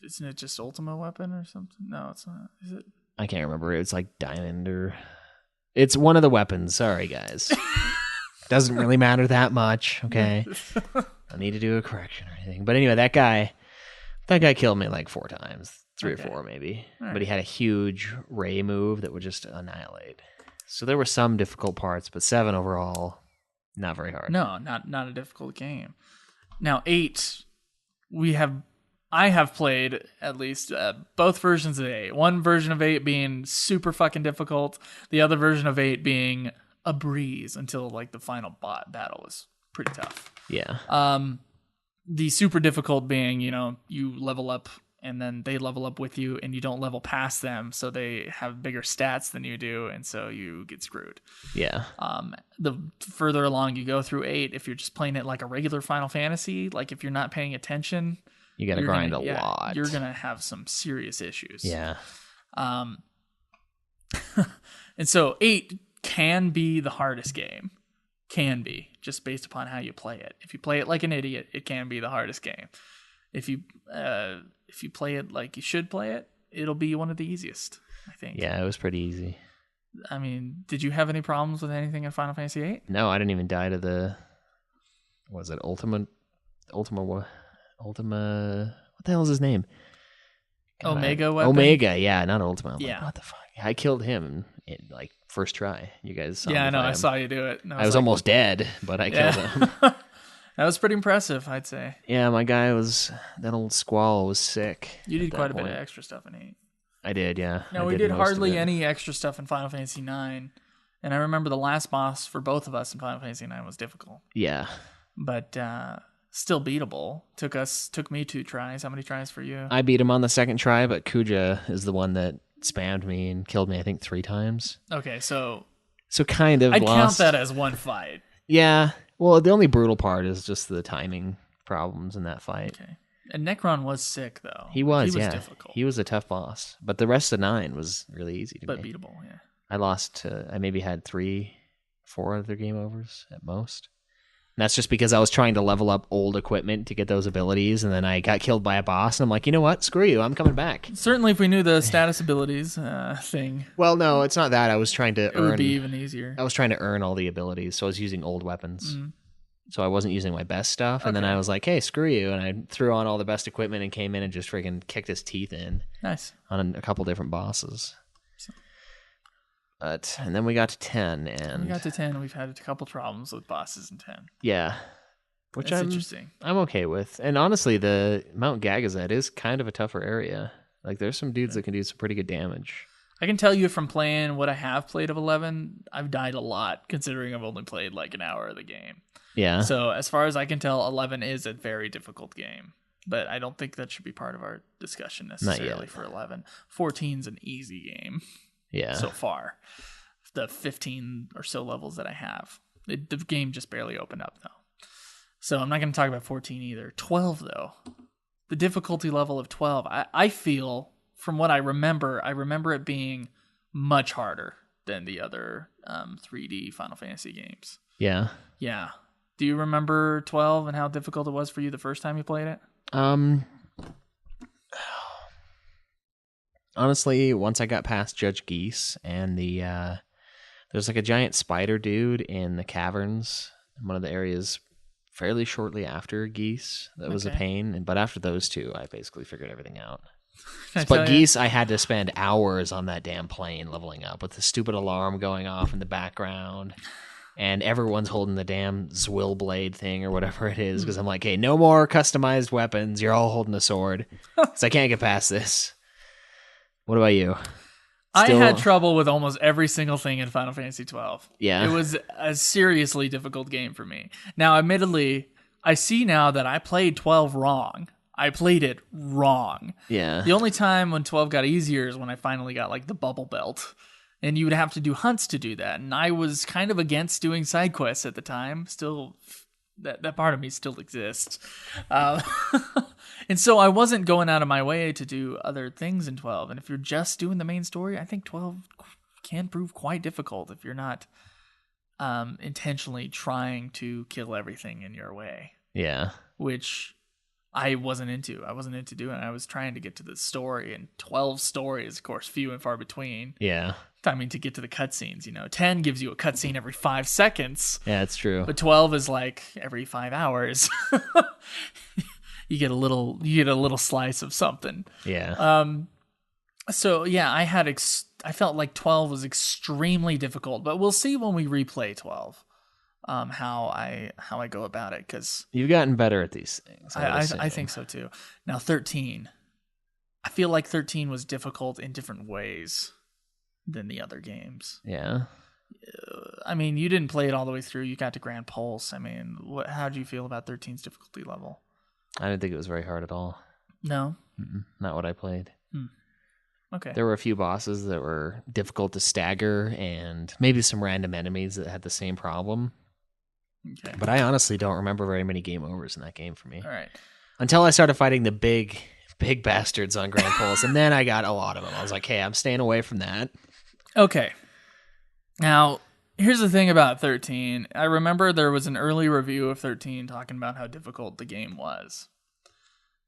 Isn't it just Ultima weapon or something? No, it's not. Is it? I can't remember. It's like diamond or... It's one of the weapons. Sorry, guys. Doesn't really matter that much, okay? I need to do a correction or anything. But anyway, that guy killed me like 4 times. 3 or 4 maybe. Right. But he had a huge ray move that would just annihilate. So there were some difficult parts, but 7 overall, not very hard. No, not a difficult game. Now 8, I have played at least both versions of 8. One version of 8 being super fucking difficult, the other version of 8 being a breeze until like the final battle was pretty tough. Yeah. The super difficult being, you level up and then they level up with you and you don't level past them, so they have bigger stats than you do, and so you get screwed. Yeah. The further along you go through 8, if you're just playing it like a regular Final Fantasy, like if you're not paying attention, you got to grind a lot. You're going to have some serious issues. Yeah. And so 8 can be the hardest game. Can be, just based upon how you play it. If you play it like an idiot, it can be the hardest game. If you play it like you should play it, it'll be one of the easiest, I think. Yeah, it was pretty easy. I mean, did you have any problems with anything in Final Fantasy VIII? No, I didn't even die to the... Was it Ultima? What the hell is his name? Omega weapon? Omega, yeah, not Ultima. I'm yeah. Like, what the fuck? I killed him in like first try. You guys saw me I know. fight him. I saw you do it. I was almost dead, but I killed him. That was pretty impressive, I'd say. Yeah, my guy was... That old Squall was sick. You did quite a bit of extra stuff in 8. I did, yeah. No, we did hardly any extra stuff in Final Fantasy IX. And I remember the last boss for both of us in Final Fantasy IX was difficult. Yeah. But still beatable. Took me 2 tries. How many tries for you? I beat him on the second try, but Kuja is the one that spammed me and killed me, I think, 3 times. Okay, so kind of I'd lost. count that as one fight. Yeah. Well, the only brutal part is just the timing problems in that fight. Okay. And Necron was sick, though. He was difficult. He was a tough boss. But the rest of 9 was really easy to but make. Beatable, yeah. I lost I maybe had 3, 4 other game overs at most. And that's just because I was trying to level up old equipment to get those abilities, and then I got killed by a boss, and I'm like, you know what? Screw you. I'm coming back. Certainly if we knew the status abilities thing. Well, no, it's not that. I was trying to It would be even easier. I was trying to earn all the abilities, so I was using old weapons. So I wasn't using my best stuff, and then I was like, hey, screw you, and I threw on all the best equipment and came in and just freaking kicked his teeth in. Nice. On a couple different bosses. And then we got to 10, When and we got to 10, we've had a couple problems with bosses in 10. yeah, which That's interesting. I'm okay with. And honestly, the Mount Gagazet is kind of a tougher area. Like, there's some dudes that can do some pretty good damage. I can tell you from playing what I have played of 11, I've died a lot, considering I've only played like an hour of the game. Yeah. So as far as I can tell, 11 is a very difficult game. But I don't think that should be part of our discussion necessarily for 11. 14's an easy game. Yeah. So far. The 15 or so levels that I have. The game just barely opened up, though. So I'm not going to talk about 14 either. 12, though. The difficulty level of 12. I feel, from what I remember it being much harder than the other 3D Final Fantasy games. Yeah. Yeah. Do you remember 12 and how difficult it was for you the first time you played it? Honestly, once I got past Judge Geese and there's like a giant spider dude in the caverns in one of the areas fairly shortly after Geese. That was a pain. But after those two, I basically figured everything out. But Geese, I had to spend hours on that damn plane leveling up with the stupid alarm going off in the background. And everyone's holding the damn Zwill blade thing or whatever it is. Because I'm like, hey, no more customized weapons. You're all holding a sword. So I can't get past this. What about you? I had trouble with almost every single thing in Final Fantasy 12. Yeah. It was a seriously difficult game for me. Now, admittedly, I see now that I played 12 wrong. I played it wrong. Yeah. The only time when 12 got easier is when I finally got like the bubble belt. And you would have to do hunts to do that. And I was kind of against doing side quests at the time. Still, that part of me still exists. And so I wasn't going out of my way to do other things in 12. And if you're just doing the main story, I think 12 can prove quite difficult if you're not intentionally trying to kill everything in your way. Yeah. Which I wasn't into. I wasn't into doing it. I was trying to get to the story, and 12 stories, of course, few and far between. Yeah. I mean, to get to the cutscenes, 10 gives you a cutscene every 5 seconds. Yeah, it's true. But 12 is like every 5 hours. You get a little slice of something. Yeah. So yeah, I felt like 12 was extremely difficult, but we'll see when we replay 12. How I go about it, because you've gotten better at these things. I think so too. Now 13, I feel like 13 was difficult in different ways than the other games. Yeah. I mean, you didn't play it all the way through. You got to Grand Pulse. I mean, how do you feel about 13's difficulty level? I didn't think it was very hard at all. No? Not what I played. Okay. There were a few bosses that were difficult to stagger, and maybe some random enemies that had the same problem. Okay. But I honestly don't remember very many game overs in that game for me. All right. Until I started fighting the big bastards on Grand Pulse, and then I got a lot of them. I was like, hey, I'm staying away from that. Okay. Now, here's the thing about 13. I remember there was an early review of 13 talking about how difficult the game was.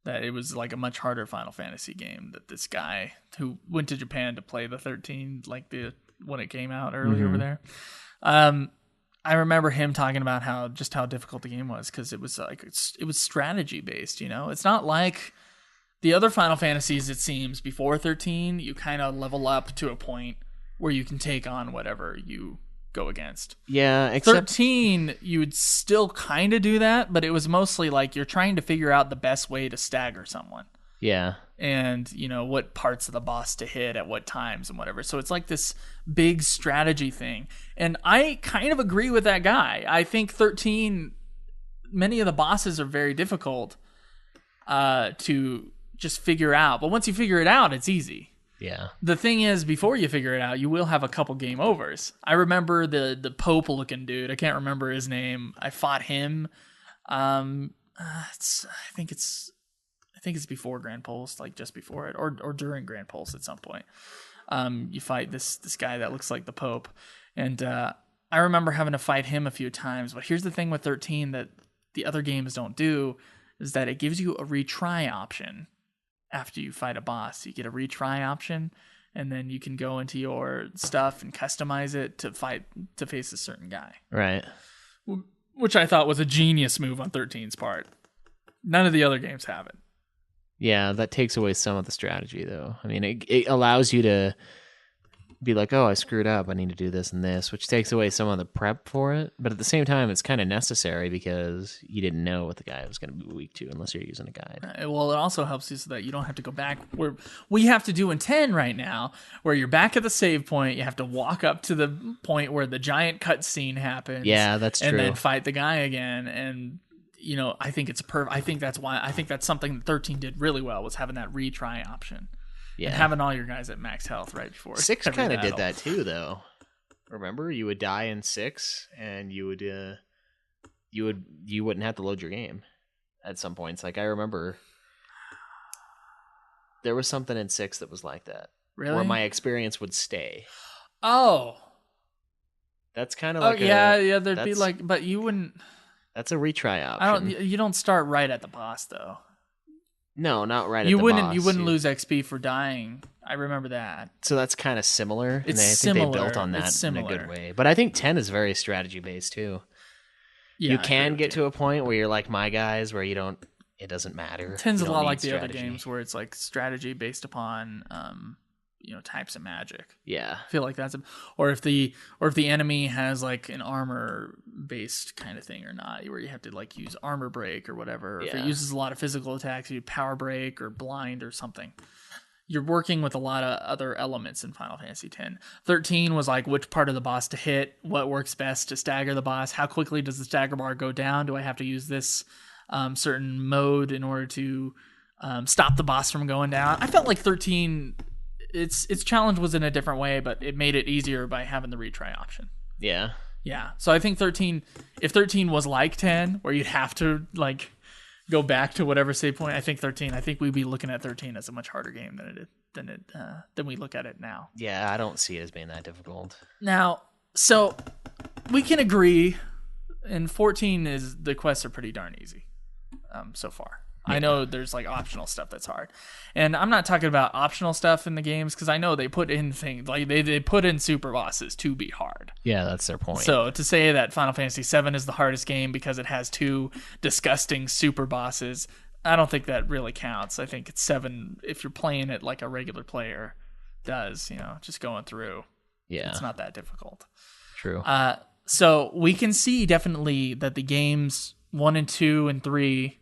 That it was like a much harder Final Fantasy game. That this guy who went to Japan to play the 13, when it came out early over there. I remember him talking about how difficult the game was, because it was strategy based. It's not like the other Final Fantasies. It seems before 13, you kind of level up to a point where you can take on whatever you go against. Yeah, except 13, you would still kind of do that, but it was mostly like you're trying to figure out the best way to stagger someone. Yeah. And, what parts of the boss to hit at what times and whatever. So it's like this big strategy thing. And I kind of agree with that guy. I think 13, many of the bosses are very difficult to just figure out. But once you figure it out, it's easy. Yeah. The thing is, before you figure it out, you will have a couple game overs. I remember the Pope-looking dude. I can't remember his name. I fought him. I think it's before Grand Pulse, like just before it, or during Grand Pulse at some point. You fight this guy that looks like the Pope, and I remember having to fight him a few times. But here's the thing with 13 that the other games don't do, is that it gives you a retry option after you fight a boss. You get a retry option, and then you can go into your stuff and customize it to face a certain guy. Right. Which I thought was a genius move on 13's part. None of the other games have it. Yeah, that takes away some of the strategy, though. I mean, it allows you to be like, oh, I screwed up. I need to do this and this, which takes away some of the prep for it. But at the same time, it's kind of necessary because you didn't know what the guy was going to be weak to unless you're using a guide. Well, it also helps you so that you don't have to go back where we have to do in 10 right now, where you're back at the save point. You have to walk up to the point where the giant cutscene happens. Yeah, that's true. And then fight the guy again. And, you know, I think it's I think that's something that 13 did really well, was having that retry option. Yeah. And having all your guys at max health right before 6 kind of did that too, though. Remember, you would die in 6, and you wouldn't have to load your game at some points. Like, I remember there was something in 6 that was like that. Really? Where my experience would stay. Oh. That's kind of like there'd be like, but you wouldn't. That's a retry option. You don't start right at the boss though. No, not right at the boss. You wouldn't lose XP for dying. I remember that. So that's kind of similar. It's similar. I think they built on that in a good way. But I think 10 is very strategy based too. Yeah, you can get to a point where you're like my guys, where it doesn't matter. 10's a lot like the other games where it's like strategy based upon types of magic. Yeah. I feel like or if the enemy has like an armor based kind of thing or not, where you have to like use armor break or whatever. If it uses a lot of physical attacks, you power break or blind or something. You're working with a lot of other elements in Final Fantasy X. 13 was like which part of the boss to hit, what works best to stagger the boss, how quickly does the stagger bar go down, do I have to use this certain mode in order to stop the boss from going down. I felt like 13, its challenge was in a different way, but it made it easier by having the retry option. Yeah. Yeah. So I think 13, if 13 was like 10, where you'd have to like go back to whatever save point, I think we'd be looking at 13 as a much harder game than we look at it now. Yeah, I don't see it as being that difficult. Now, so we can agree, and 14 is the quests are pretty darn easy so far. Yeah. I know there's like optional stuff that's hard, and I'm not talking about optional stuff in the games because I know they put in things like they put in super bosses to be hard. Yeah, that's their point. So to say that Final Fantasy VII is the hardest game because it has 2 disgusting super bosses, I don't think that really counts. I think it's 7 if you're playing it like a regular player does, just going through. Yeah, it's not that difficult. True. So we can see definitely that the games 1 and 2 and 3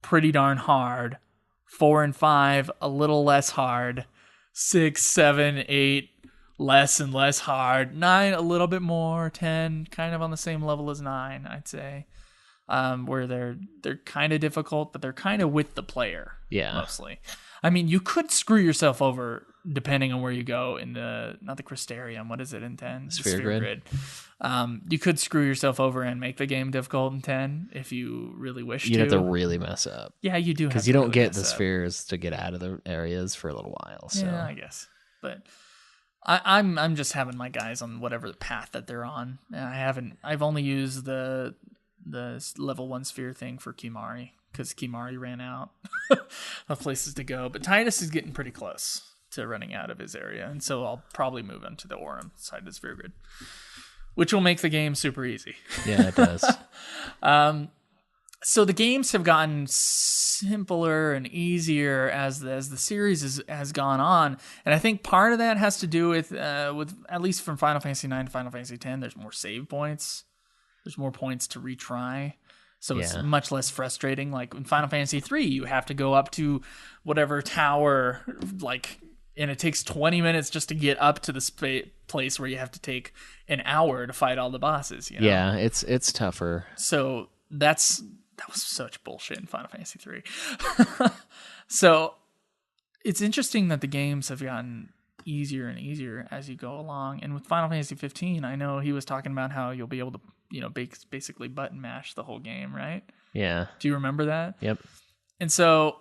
pretty darn hard, 4 and 5 a little less hard, 6, 7, 8 less and less hard, 9 a little bit more, 10 kind of on the same level as 9, I'd say, where they're kind of difficult, but they're kind of with the player. Yeah, mostly. I mean, you could screw yourself over depending on where you go in not the Crystarium. What is it in 10? Sphere Grid. You could screw yourself over and make the game difficult in 10 if you really wish to. You have to really mess up. Yeah, you do. Because you don't get the spheres to get out of the areas for a little while. So. Yeah, I guess. But I'm just having my guys on whatever the path that they're on. I've only used the level 1 sphere thing for Kimari because Kimari ran out of places to go. But Titus is getting pretty close to running out of his area, and so I'll probably move him to the Aurum side of the Sphere Grid, which will make the game super easy. Yeah, it does. So the games have gotten simpler and easier as the series has gone on, and I think part of that has to do with at least from Final Fantasy IX to Final Fantasy X, there's more save points. There's more points to retry. So it's much less frustrating. Like in Final Fantasy III, you have to go up to whatever tower, and it takes 20 minutes just to get up to the place where you have to take an hour to fight all the bosses. Yeah, it's tougher. So that was such bullshit in Final Fantasy III. So it's interesting that the games have gotten easier and easier as you go along. And with Final Fantasy 15, I know he was talking about how you'll be able to basically button mash the whole game, right? Yeah. Do you remember that? Yep. And so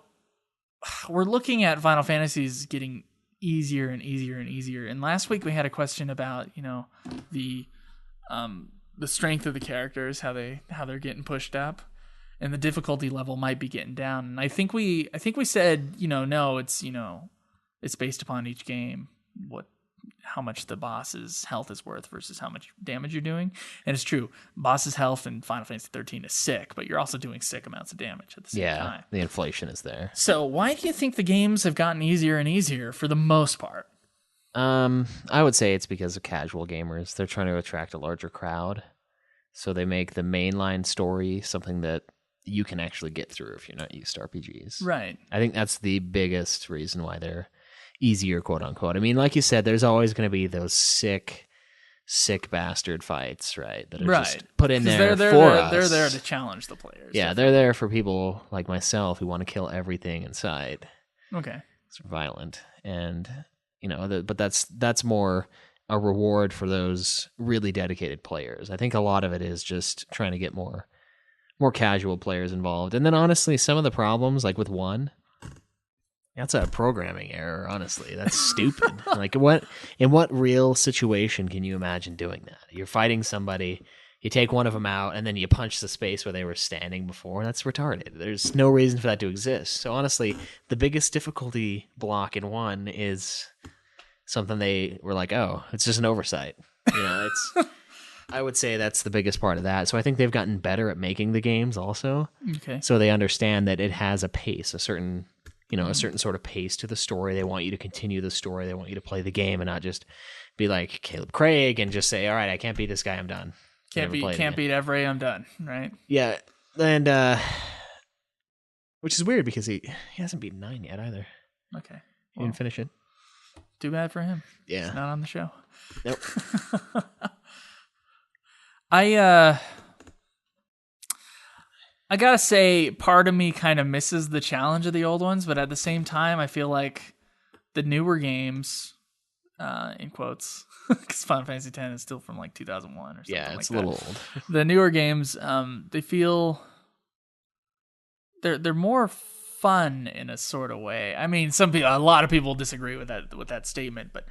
we're looking at Final Fantasies getting easier and easier and easier. And last week we had a question about, the strength of the characters, how they're getting pushed up, and the difficulty level might be getting down. And I think we said, no, it's based upon each game, how much the boss's health is worth versus how much damage you're doing. And it's true, boss's health in Final Fantasy 13 is sick, but you're also doing sick amounts of damage at the same time. The inflation is there. So why do you think the games have gotten easier and easier for the most part? I would say it's because of casual gamers. They're trying to attract a larger crowd, so they make the mainline story something that you can actually get through if you're not used to RPGs. Right. I think that's the biggest reason why they're easier, quote unquote. I mean, like you said, there's always going to be those sick bastard fights, right? That are just put in there for us. They're there to challenge the players. Yeah, they're there for people like myself who want to kill everything inside. Okay. It's violent, and but that's more a reward for those really dedicated players. I think a lot of it is just trying to get more casual players involved. And then honestly, some of the problems, like with one, that's a programming error, honestly. That's stupid. Like in what real situation can you imagine doing that? You're fighting somebody, you take one of them out, and then you punch the space where they were standing before. That's retarded. There's no reason for that to exist. So honestly, the biggest difficulty block in one is something they were like, oh, it's just an oversight. It's I would say that's the biggest part of that. So I think they've gotten better at making the games also. Okay. So they understand that it has a pace, a certain sort of pace to the story. They want you to continue the story. They want you to play the game and not just be like Caleb Craig and just say, all right, I can't beat this guy, I'm done. Can't beat Evray, I'm done, right? Yeah. And which is weird because he hasn't beaten 9 yet either. Okay. He didn't finish it. Too bad for him. Yeah. He's not on the show. Nope. I gotta say, part of me kind of misses the challenge of the old ones, but at the same time, I feel like the newer games, in quotes, because Final Fantasy X is still from like 2001 or something. Yeah, it's like a little old. The newer games, they feel they're more fun in a sort of way. I mean, a lot of people disagree with that statement, but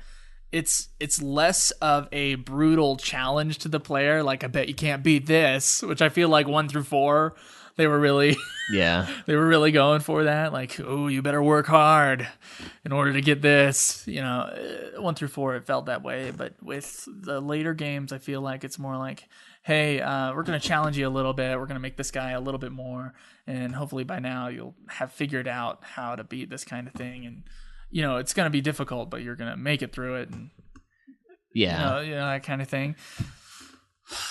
it's less of a brutal challenge to the player. Like, I bet you can't beat this, which I feel like 1 through 4, they were really they were really going for that. Like, oh, you better work hard in order to get this. 1 through 4, it felt that way. But with the later games, I feel like it's more like, hey, we're going to challenge you a little bit. We're going to make this guy a little bit more. And hopefully by now you'll have figured out how to beat this kind of thing. And, it's going to be difficult, but you're going to make it through it. And, that kind of thing.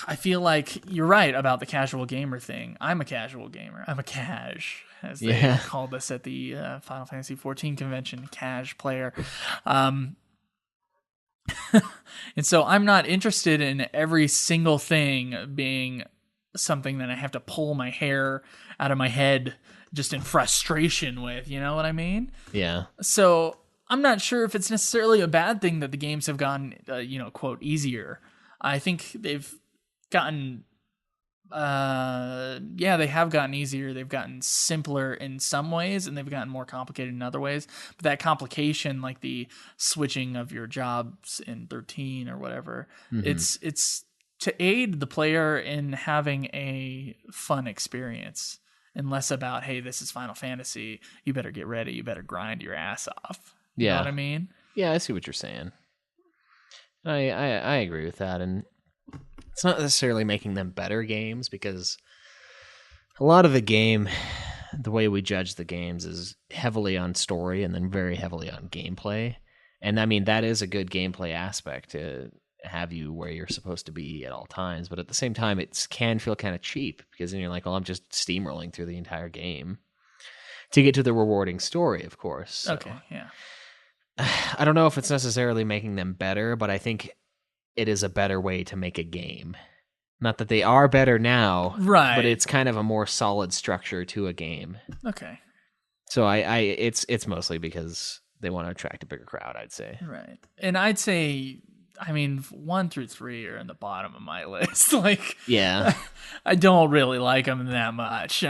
I feel like you're right about the casual gamer thing. I'm a casual gamer. I'm a cash, as they called us at the Final Fantasy XIV convention, cash player. And so I'm not interested in every single thing being something that I have to pull my hair out of my head just in frustration with, you know what I mean? Yeah. So I'm not sure if it's necessarily a bad thing that the games have gotten, quote, easier. I think they've gotten, they have gotten easier. They've gotten simpler in some ways, and they've gotten more complicated in other ways. But that complication, like the switching of your jobs in 13 or whatever, it's to aid the player in having a fun experience, and less about, hey, this is Final Fantasy, you better get ready, you better grind your ass off. You know what I mean? Yeah, I see what you're saying. I agree with that, and it's not necessarily making them better games, because a lot of the way we judge the games is heavily on story and then very heavily on gameplay. And I mean, that is a good gameplay aspect to have you where you're supposed to be at all times, but at the same time, it can feel kind of cheap, because then you're like, well, I'm just steamrolling through the entire game to get to the rewarding story, of course. So. Okay, yeah. I don't know if it's necessarily making them better, but I think it is a better way to make a game. Not that they are better now, right? But it's kind of a more solid structure to a game. Okay. So it's mostly because they want to attract a bigger crowd, I'd say. Right. And I'd say, I mean, 1 through 3 are in the bottom of my list. Like, yeah, I don't really like them that much.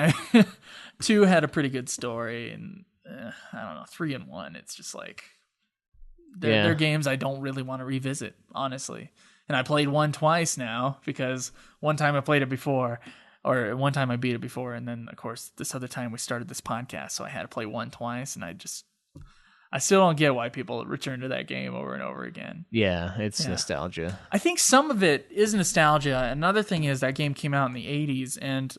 2 had a pretty good story, and I don't know, 3 and 1, it's just like, they're games I don't really want to revisit, honestly. And I played 1 twice now, because one time I played it before, or one time I beat it before, and then, of course, this other time we started this podcast, so I had to play 1 twice, and I still don't get why people return to that game over and over again. Yeah, it's nostalgia. I think some of it is nostalgia. Another thing is that game came out in the 80s, and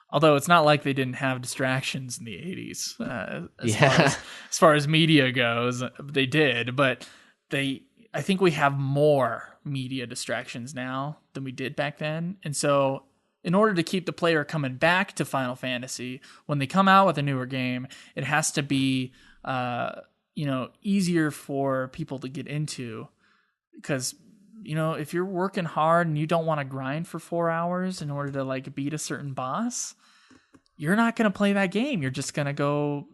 although it's not like they didn't have distractions in the 80s, as far as media goes, they did, but they I think we have more media distractions now than we did back then. And so in order to keep the player coming back to Final Fantasy, when they come out with a newer game, it has to be, easier for people to get into. Because, if you're working hard and you don't want to grind for 4 hours in order to like beat a certain boss, you're not going to play that game. You're just going to go,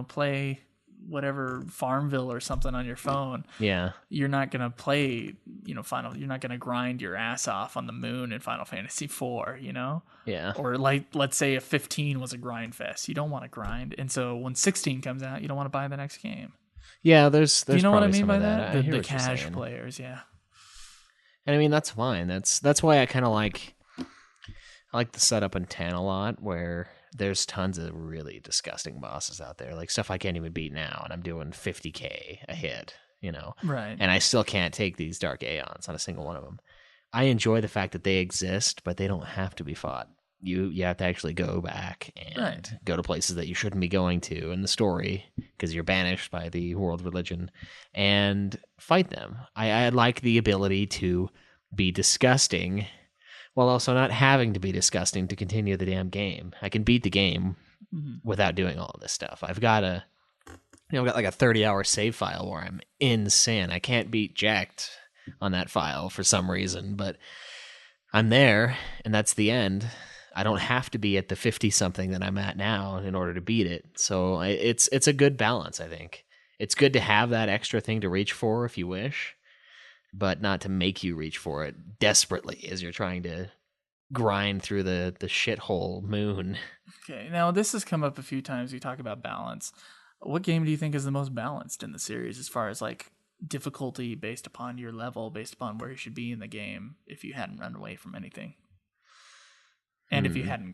play whatever Farmville or something on your phone. Yeah. You're not going to play, you're not going to grind your ass off on the moon in Final Fantasy IV, Yeah. Or like, let's say if 15 was a grind fest, you don't want to grind. And so when 16 comes out, you don't want to buy the next game. Yeah, there's Do you know what I probably mean some by of that? I hear The what you're cash saying. players, yeah. And I mean, that's fine. That's why I kind of I like the setup in 10 a lot, where there's tons of really disgusting bosses out there, like stuff I can't even beat now, and I'm doing 50k a hit, Right. and I still can't take these Dark Aeons on a single one of them. I enjoy the fact that they exist, but they don't have to be fought. You have to actually go back and go to places that you shouldn't be going to in the story because you're banished by the world religion and fight them. I like the ability to be disgusting while also not having to be disgusting to continue the damn game. I can beat the game without doing all of this stuff. I've got I've got like a 30-hour save file where I'm in sin. I can't beat Jacked on that file for some reason, but I'm there, and that's the end. I don't have to be at the 50-something that I'm at now in order to beat it. So it's a good balance, I think. It's good to have that extra thing to reach for if you wish, but not to make you reach for it desperately as you're trying to grind through the shithole moon. Okay, now this has come up a few times. We talk about balance. What game do you think is the most balanced in the series as far as like difficulty based upon your level, based upon where you should be in the game if you hadn't run away from anything? And if you didn't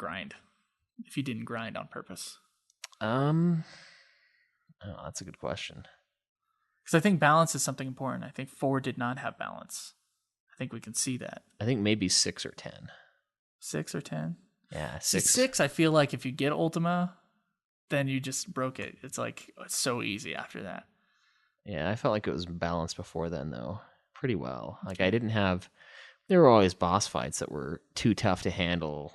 grind on purpose. Oh, that's a good question. Because I think balance is something important. I think 4 did not have balance. I think we can see that. I think maybe 6 or 10. 6 or 10? Yeah, 6. 6, I feel like if you get Ultima, then you just broke it. It's like, it's so easy after that. Yeah, I felt like it was balanced before then, though. Pretty well. Like, there were always boss fights that were too tough to handle,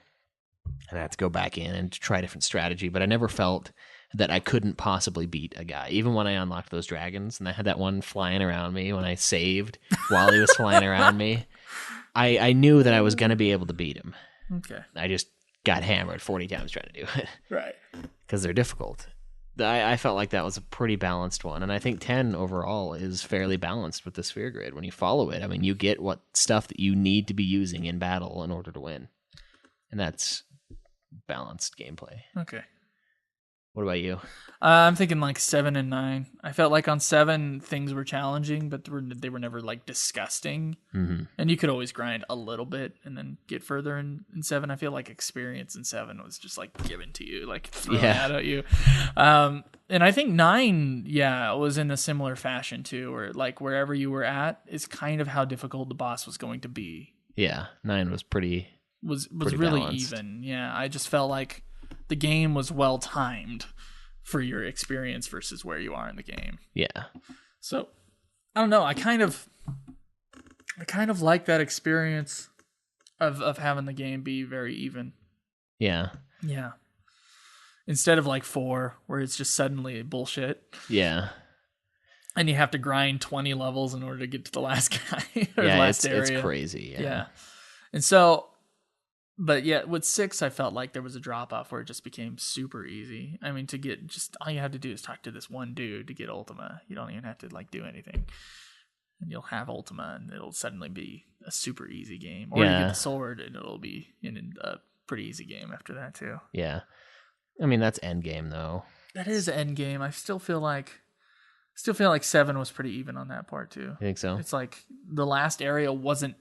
and I had to go back in and try a different strategy, but I never felt that I couldn't possibly beat a guy. Even when I unlocked those dragons, and I had that one flying around me when I saved while he was flying around me, I knew that I was going to be able to beat him. Okay. I just got hammered 40 times trying to do it. Right. Because they're difficult. I felt like that was a pretty balanced one, and I think 10 overall is fairly balanced with the sphere grid. When you follow it, I mean, you get what stuff that you need to be using in battle in order to win, and that's balanced gameplay. Okay. What about you? I'm thinking like 7 and 9. I felt like on 7 things were challenging, but they were never like disgusting. Mm-hmm. And you could always grind a little bit and then get further in 7. I feel like experience in 7 was just like given to you, like thrown out at you. And I think 9, was in a similar fashion too, where like wherever you were at is kind of how difficult the boss was going to be. Yeah, 9 was pretty really balanced. even. Yeah, I just felt like the game was well timed for your experience versus where you are in the game. Yeah. So I don't know. I kind of like that experience of having the game be very even. Yeah. Yeah. Instead of like 4, where it's just suddenly bullshit. Yeah. And you have to grind 20 levels in order to get to the last guy or Yeah, last it's area. crazy. Yeah. And so, but yeah, with 6, I felt like there was a drop off where it just became super easy. I mean, to get just all you have to do is talk to this one dude to get Ultima. You don't even have to like do anything, and you'll have Ultima, and it'll suddenly be a super easy game. Or you get the sword, and it'll be in a pretty easy game after that too. Yeah. I mean, that's endgame though. That is endgame. I still feel like 7 was pretty even on that part too. You think so? It's like the last area wasn't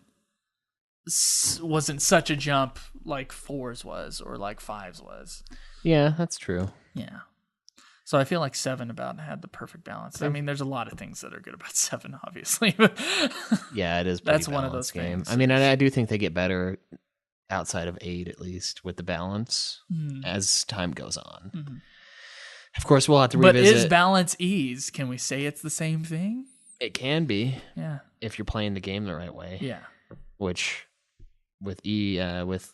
such a jump like 4's was or like 5's was. Yeah, that's true. Yeah. So I feel like 7 about had the perfect balance. I mean, there's a lot of things that are good about 7, obviously. Yeah, it is. That's one of those games. things. I mean, I do think they get better outside of 8, at least, with the balance as time goes on. Mm-hmm. Of course, we'll have to revisit. But is balance ease? Can we say it's the same thing? It can be. Yeah. If you're playing the game the right way. Yeah. Which with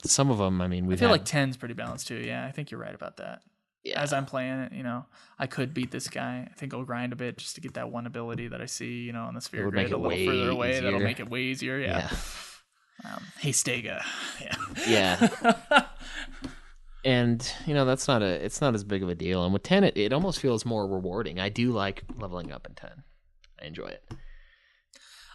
some of them, I mean, I feel like 10's pretty balanced too. Yeah, I think you're right about that. Yeah. As I'm playing it, I could beat this guy. I think I'll grind a bit just to get that one ability that I see, on the sphere grid a little further away. Easier. That'll make it way easier. Yeah. Hey, Stega. Yeah. Yeah. And it's not as big of a deal. And with 10, it almost feels more rewarding. I do like leveling up in 10. I enjoy it.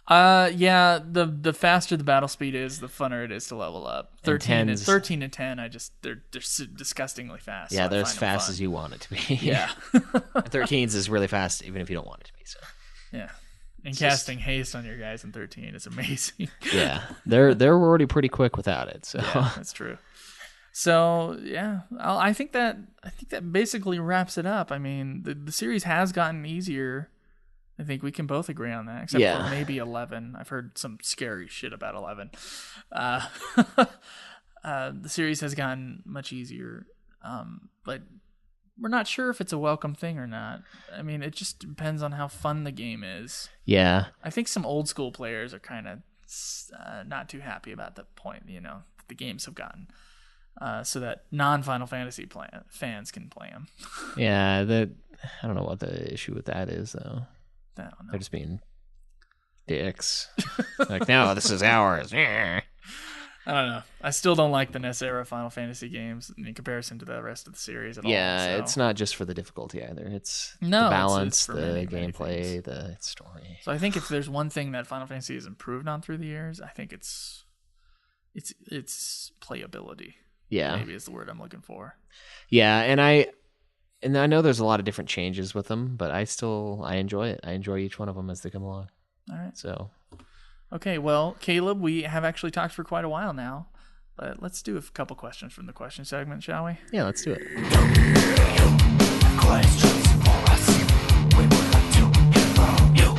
Yeah, the faster the battle speed is, the funner it is to level up. 13 and 10, they're disgustingly fast. Yeah, so they're as fast as you want it to be. Yeah. 13's is really fast, even if you don't want it to be. So. Yeah. And casting haste on your guys in 13 is amazing. Yeah, they're already pretty quick without it. So yeah, that's true. So yeah, I think that basically wraps it up. I mean, the series has gotten easier. I think we can both agree on that, except for maybe 11. I've heard some scary shit about 11. The series has gotten much easier, but we're not sure if it's a welcome thing or not. I mean, it just depends on how fun the game is. Yeah. I think some old school players are kind of not too happy about the point, that the games have gotten, so that non-Final Fantasy fans can play them. Yeah, I don't know what the issue with that is, though. I don't know. They're just being dicks. Like, no, this is ours. I don't know. I still don't like the NES era Final Fantasy games in comparison to the rest of the series at all. Yeah, it's not just for the difficulty either. It's the balance, the gameplay, the story. So I think if there's one thing that Final Fantasy has improved on through the years, I think it's playability. Yeah. Maybe is the word I'm looking for. Yeah, and I know there's a lot of different changes with them, but I enjoy it. I enjoy each one of them as they come along. All right. So, okay, well, Caleb, we have actually talked for quite a while now, but let's do a couple questions from the question segment, shall we? Yeah, let's do it. Questions for us. We would like to hear from you.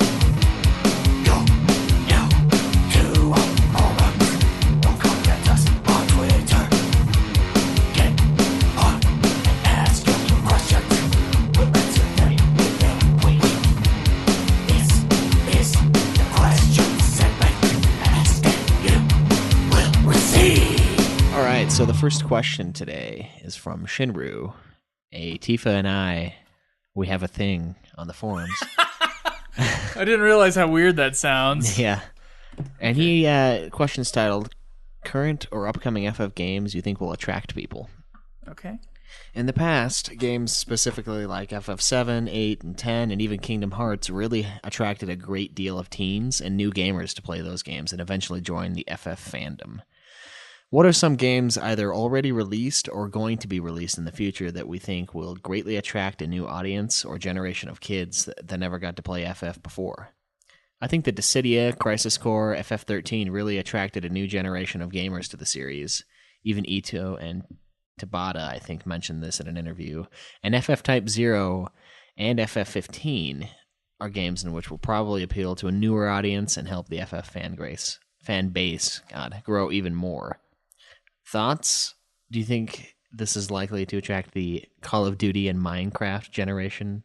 To our moments. Don't contact us on Twitter. Get on and ask your questions. We'll answer them within a week. This is the question segment. Ask and you will receive. All right, so the first question today is from Shinru. Tifa and I, we have a thing on the forums. I didn't realize how weird that sounds. Yeah. And he, question's titled, Current or Upcoming FF Games You Think Will Attract People? Okay. In the past, games specifically like FF7, 8, and 10, and even Kingdom Hearts really attracted a great deal of teens and new gamers to play those games and eventually join the FF fandom. What are some games either already released or going to be released in the future that we think will greatly attract a new audience or generation of kids that never got to play FF before? I think that Dissidia, Crisis Core, FF13 really attracted a new generation of gamers to the series. Even Ito and Tabata, I think, mentioned this in an interview. And FF Type 0 and FF15 are games in which will probably appeal to a newer audience and help the FF fan base grow even more. Thoughts? Do you think this is likely to attract the Call of Duty and Minecraft generation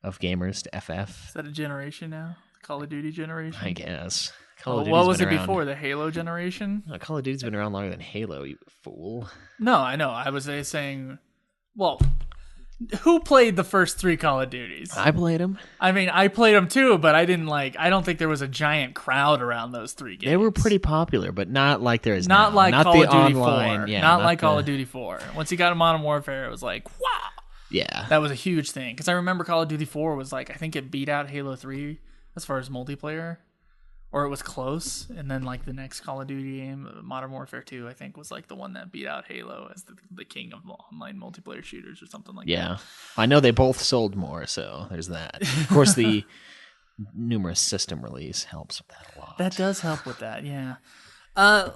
of gamers to FF? Is that a generation now? The Call of Duty generation? I guess. What was it before? The Halo generation? No, Call of Duty's been around longer than Halo, you fool. No, I know. I was saying, well, who played the first 3 Call of Duties? I played them. I mean, I played them too, but I don't think there was a giant crowd around those 3 games. They were pretty popular, but not like there is not now. Like not Call the of Duty online, 4. Yeah, not like Call of Duty 4. Once you got to Modern Warfare, it was like, wow. Yeah. That was a huge thing. Because I remember Call of Duty 4 was like, I think it beat out Halo 3 as far as multiplayer. Or it was close, and then like the next Call of Duty game, Modern Warfare 2, I think was like the one that beat out Halo as the king of online multiplayer shooters or something like that. Yeah, I know they both sold more, so there's that. Of course, the numerous system release helps with that a lot. That does help with that, yeah. I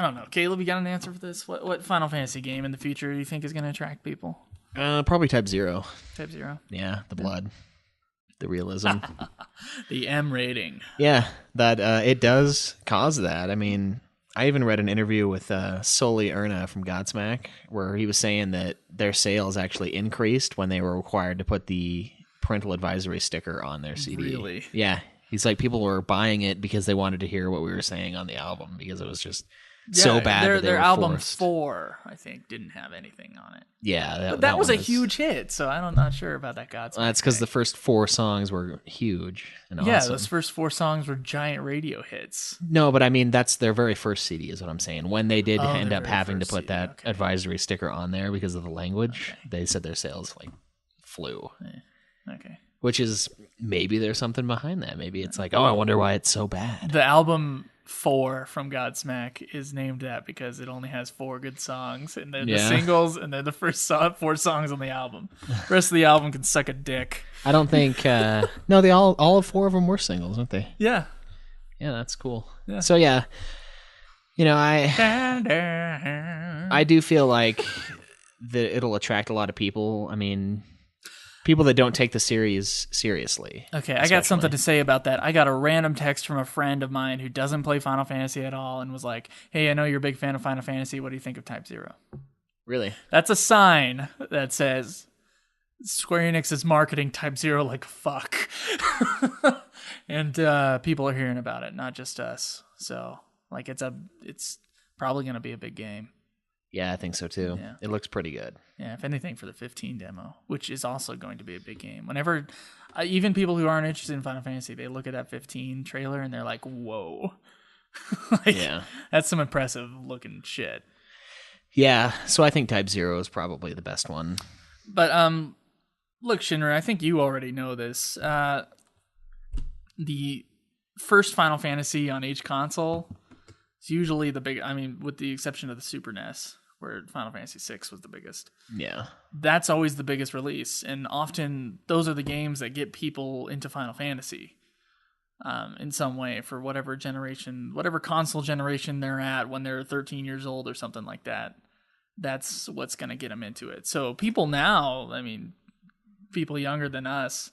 don't know, Caleb, you got an answer for this? What Final Fantasy game in the future do you think is going to attract people? Probably Type 0. Type 0. Yeah, the blood. The realism. The M rating. Yeah, that it does cause that. I mean, I even read an interview with Soli Erna from Godsmack where he was saying that their sales actually increased when they were required to put the parental advisory sticker on their CD. Really? Yeah. He's like, people were buying it because they wanted to hear what we were saying on the album because it was just so bad that they their were album forced. 4, I think, didn't have anything on it. Yeah, That was one a huge hit, so I'm not sure about that Godsmack. That's because the thing. first 4 songs were huge and Yeah, awesome. those first 4 songs were giant radio hits. No, but I mean, that's their very first CD is what I'm saying. When they did end their up very having to first put CD, that okay. advisory sticker on there because of the language, they said their sales like flew. Okay. Which is, maybe there's something behind that. Maybe it's like, oh, I wonder why it's so bad. The album 4 from Godsmack is named that because it only has 4 good songs, and they're the singles, and they're the first 4 songs on the album. The rest of the album can suck a dick. I don't think, no, they all of 4 of them were singles, weren't they? Yeah. Yeah, that's cool. Yeah. So yeah, you know, I do feel like that it'll attract a lot of people. I mean, people that don't take the series seriously. Okay, I got something to say about that. I got a random text from a friend of mine who doesn't play Final Fantasy at all and was like, hey, I know you're a big fan of Final Fantasy. What do you think of Type 0? Really? That's a sign that says Square Enix is marketing Type 0 like fuck. And people are hearing about it, not just us. So, like, it's probably going to be a big game. Yeah, I think so too. Yeah. It looks pretty good. Yeah, if anything, for the 15 demo, which is also going to be a big game. Whenever, even people who aren't interested in Final Fantasy, they look at that 15 trailer and they're like, whoa. Yeah. That's some impressive looking shit. Yeah, so I think Type 0 is probably the best one. But, look, Shinra, I think you already know this. The first Final Fantasy on each console is usually the big, I mean, with the exception of the Super NES, where Final Fantasy VI was the biggest. Yeah. That's always the biggest release, and often those are the games that get people into Final Fantasy in some way for whatever generation, whatever console generation they're at when they're 13 years old or something like that. That's what's going to get them into it. So people now, I mean, people younger than us,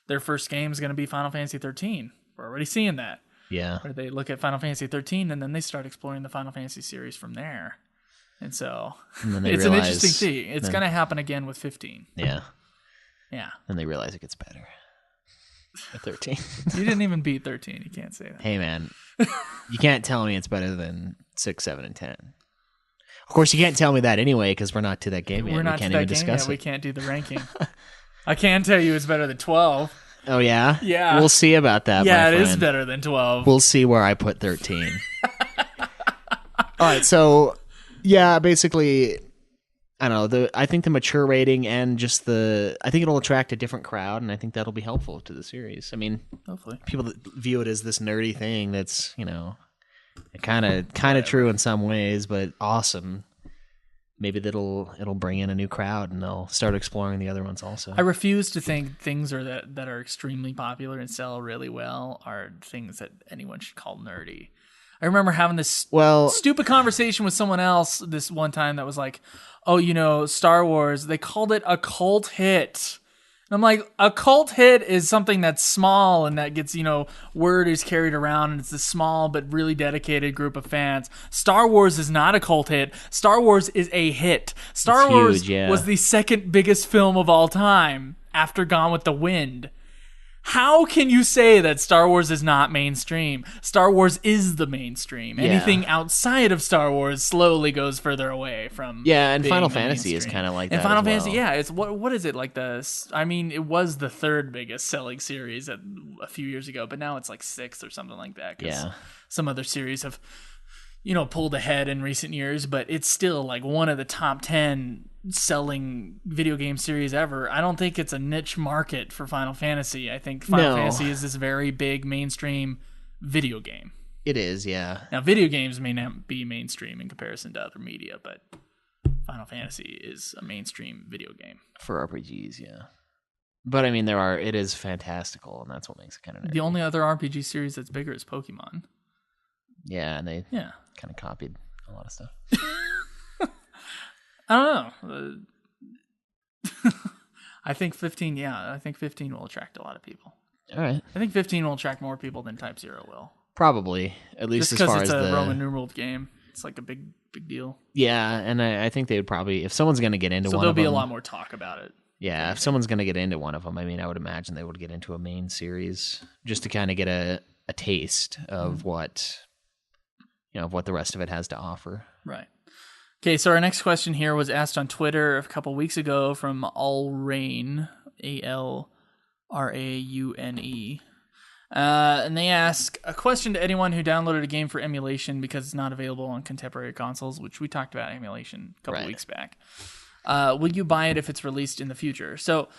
their first game is going to be Final Fantasy 13. We're already seeing that. Yeah. Where they look at Final Fantasy 13 and then they start exploring the Final Fantasy series from there. And so it's an interesting thing. It's going to happen again with 15. Yeah. Yeah. And they realize it gets better at 13. You didn't even beat 13. You can't say that. Hey, man. You can't tell me it's better than 6, 7, and 10. Of course, you can't tell me that anyway because we're not to that game yet. We're not we can't to that even game discuss yet. it. We can't do the ranking. I can tell you it's better than 12. Oh, yeah? Yeah. We'll see about that, Yeah, my it is friend. better than 12. We'll see where I put 13. All right, so, yeah, basically, I don't know. I think the mature rating and just I think it'll attract a different crowd, and I think that'll be helpful to the series. I mean, Hopefully. people that view it as this nerdy thing that's, you know, kind of true in some ways, but awesome. Maybe it'll bring in a new crowd and they'll start exploring the other ones also. I refuse to think things that are extremely popular and sell really well are things that anyone should call nerdy. I remember having this stupid conversation with someone else this one time that was like, oh, you know, Star Wars, they called it a cult hit. And I'm like, a cult hit is something that's small and that gets, you know, word is carried around and it's a small but really dedicated group of fans. Star Wars is not a cult hit. Star Wars is a hit. Star Wars was the second biggest film of all time after Gone with the Wind. How can you say that Star Wars is not mainstream? Star Wars is the mainstream. Anything outside of Star Wars slowly goes further away from. Yeah, and being Final the Fantasy is mainstream. kind of like and that. Final as well. Fantasy, yeah, it's what is it like I mean, it was the third biggest selling series a few years ago, but now it's like sixth or something like that. 'Cause Yeah. some other series have, you know, pulled ahead in recent years, but it's still like one of the top 10 selling video game series ever. I don't think it's a niche market for Final Fantasy. I think Final Fantasy is this very big mainstream video game. It is, yeah. Now, video games may not be mainstream in comparison to other media, but Final Fantasy is a mainstream video game. For RPGs, yeah. But I mean, it is fantastical, and that's what makes it kind of nerdy. The only other RPG series that's bigger is Pokemon. Yeah, and they Yeah. kind of copied a lot of stuff. I don't know. I think 15, I think 15 will attract a lot of people. All right. I think 15 will attract more people than Type 0 will. Probably, at least Just as far because as it's a the Roman numeral game. It's like a big deal. Yeah, and I think they would probably, if someone's going to get into So one there'll of be them, a lot more talk about it. Yeah, if someone's going to get into one of them, I mean, I would imagine they would get into a main series just to kind of get a taste of what of what the rest of it has to offer. Right. Okay, so our next question here was asked on Twitter a couple weeks ago from Alraune, Alraune. And they ask a question to anyone who downloaded a game for emulation because it's not available on contemporary consoles, which we talked about emulation a couple weeks back. Will you buy it if it's released in the future? So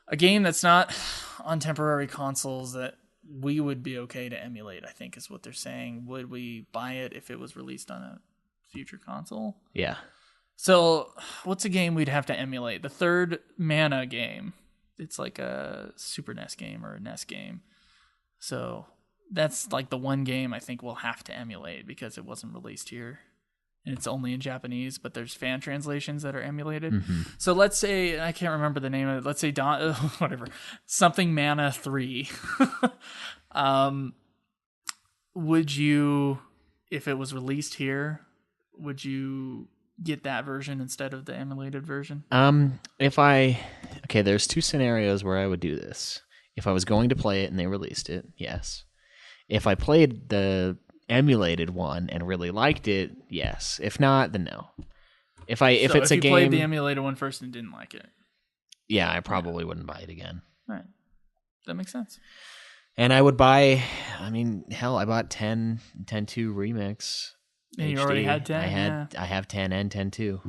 a game that's not on temporary consoles that we would be okay to emulate, I think is what they're saying. Would we buy it if it was released on a future console? Yeah. So what's a game we'd have to emulate? The third Mana game. It's like a Super NES game or a NES game. So that's like the one game I think we'll have to emulate because it wasn't released here. And it's only in Japanese, but there's fan translations that are emulated. Mm-hmm. So let's say, I can't remember the name of it. Let's say whatever, something Mana 3. Would you, if it was released here, would you get that version instead of the emulated version? There's two scenarios where I would do this. If I was going to play it and they released it, yes. If I played the emulated one and really liked it, yes. If not, then no. If it's a game, played the emulated one first and didn't like it, yeah, I probably wouldn't buy it again. Right, that makes sense. And I would buy. I mean, hell, I bought 10 2 Remix. And HD. you already had 10. I have 10 and 10 2.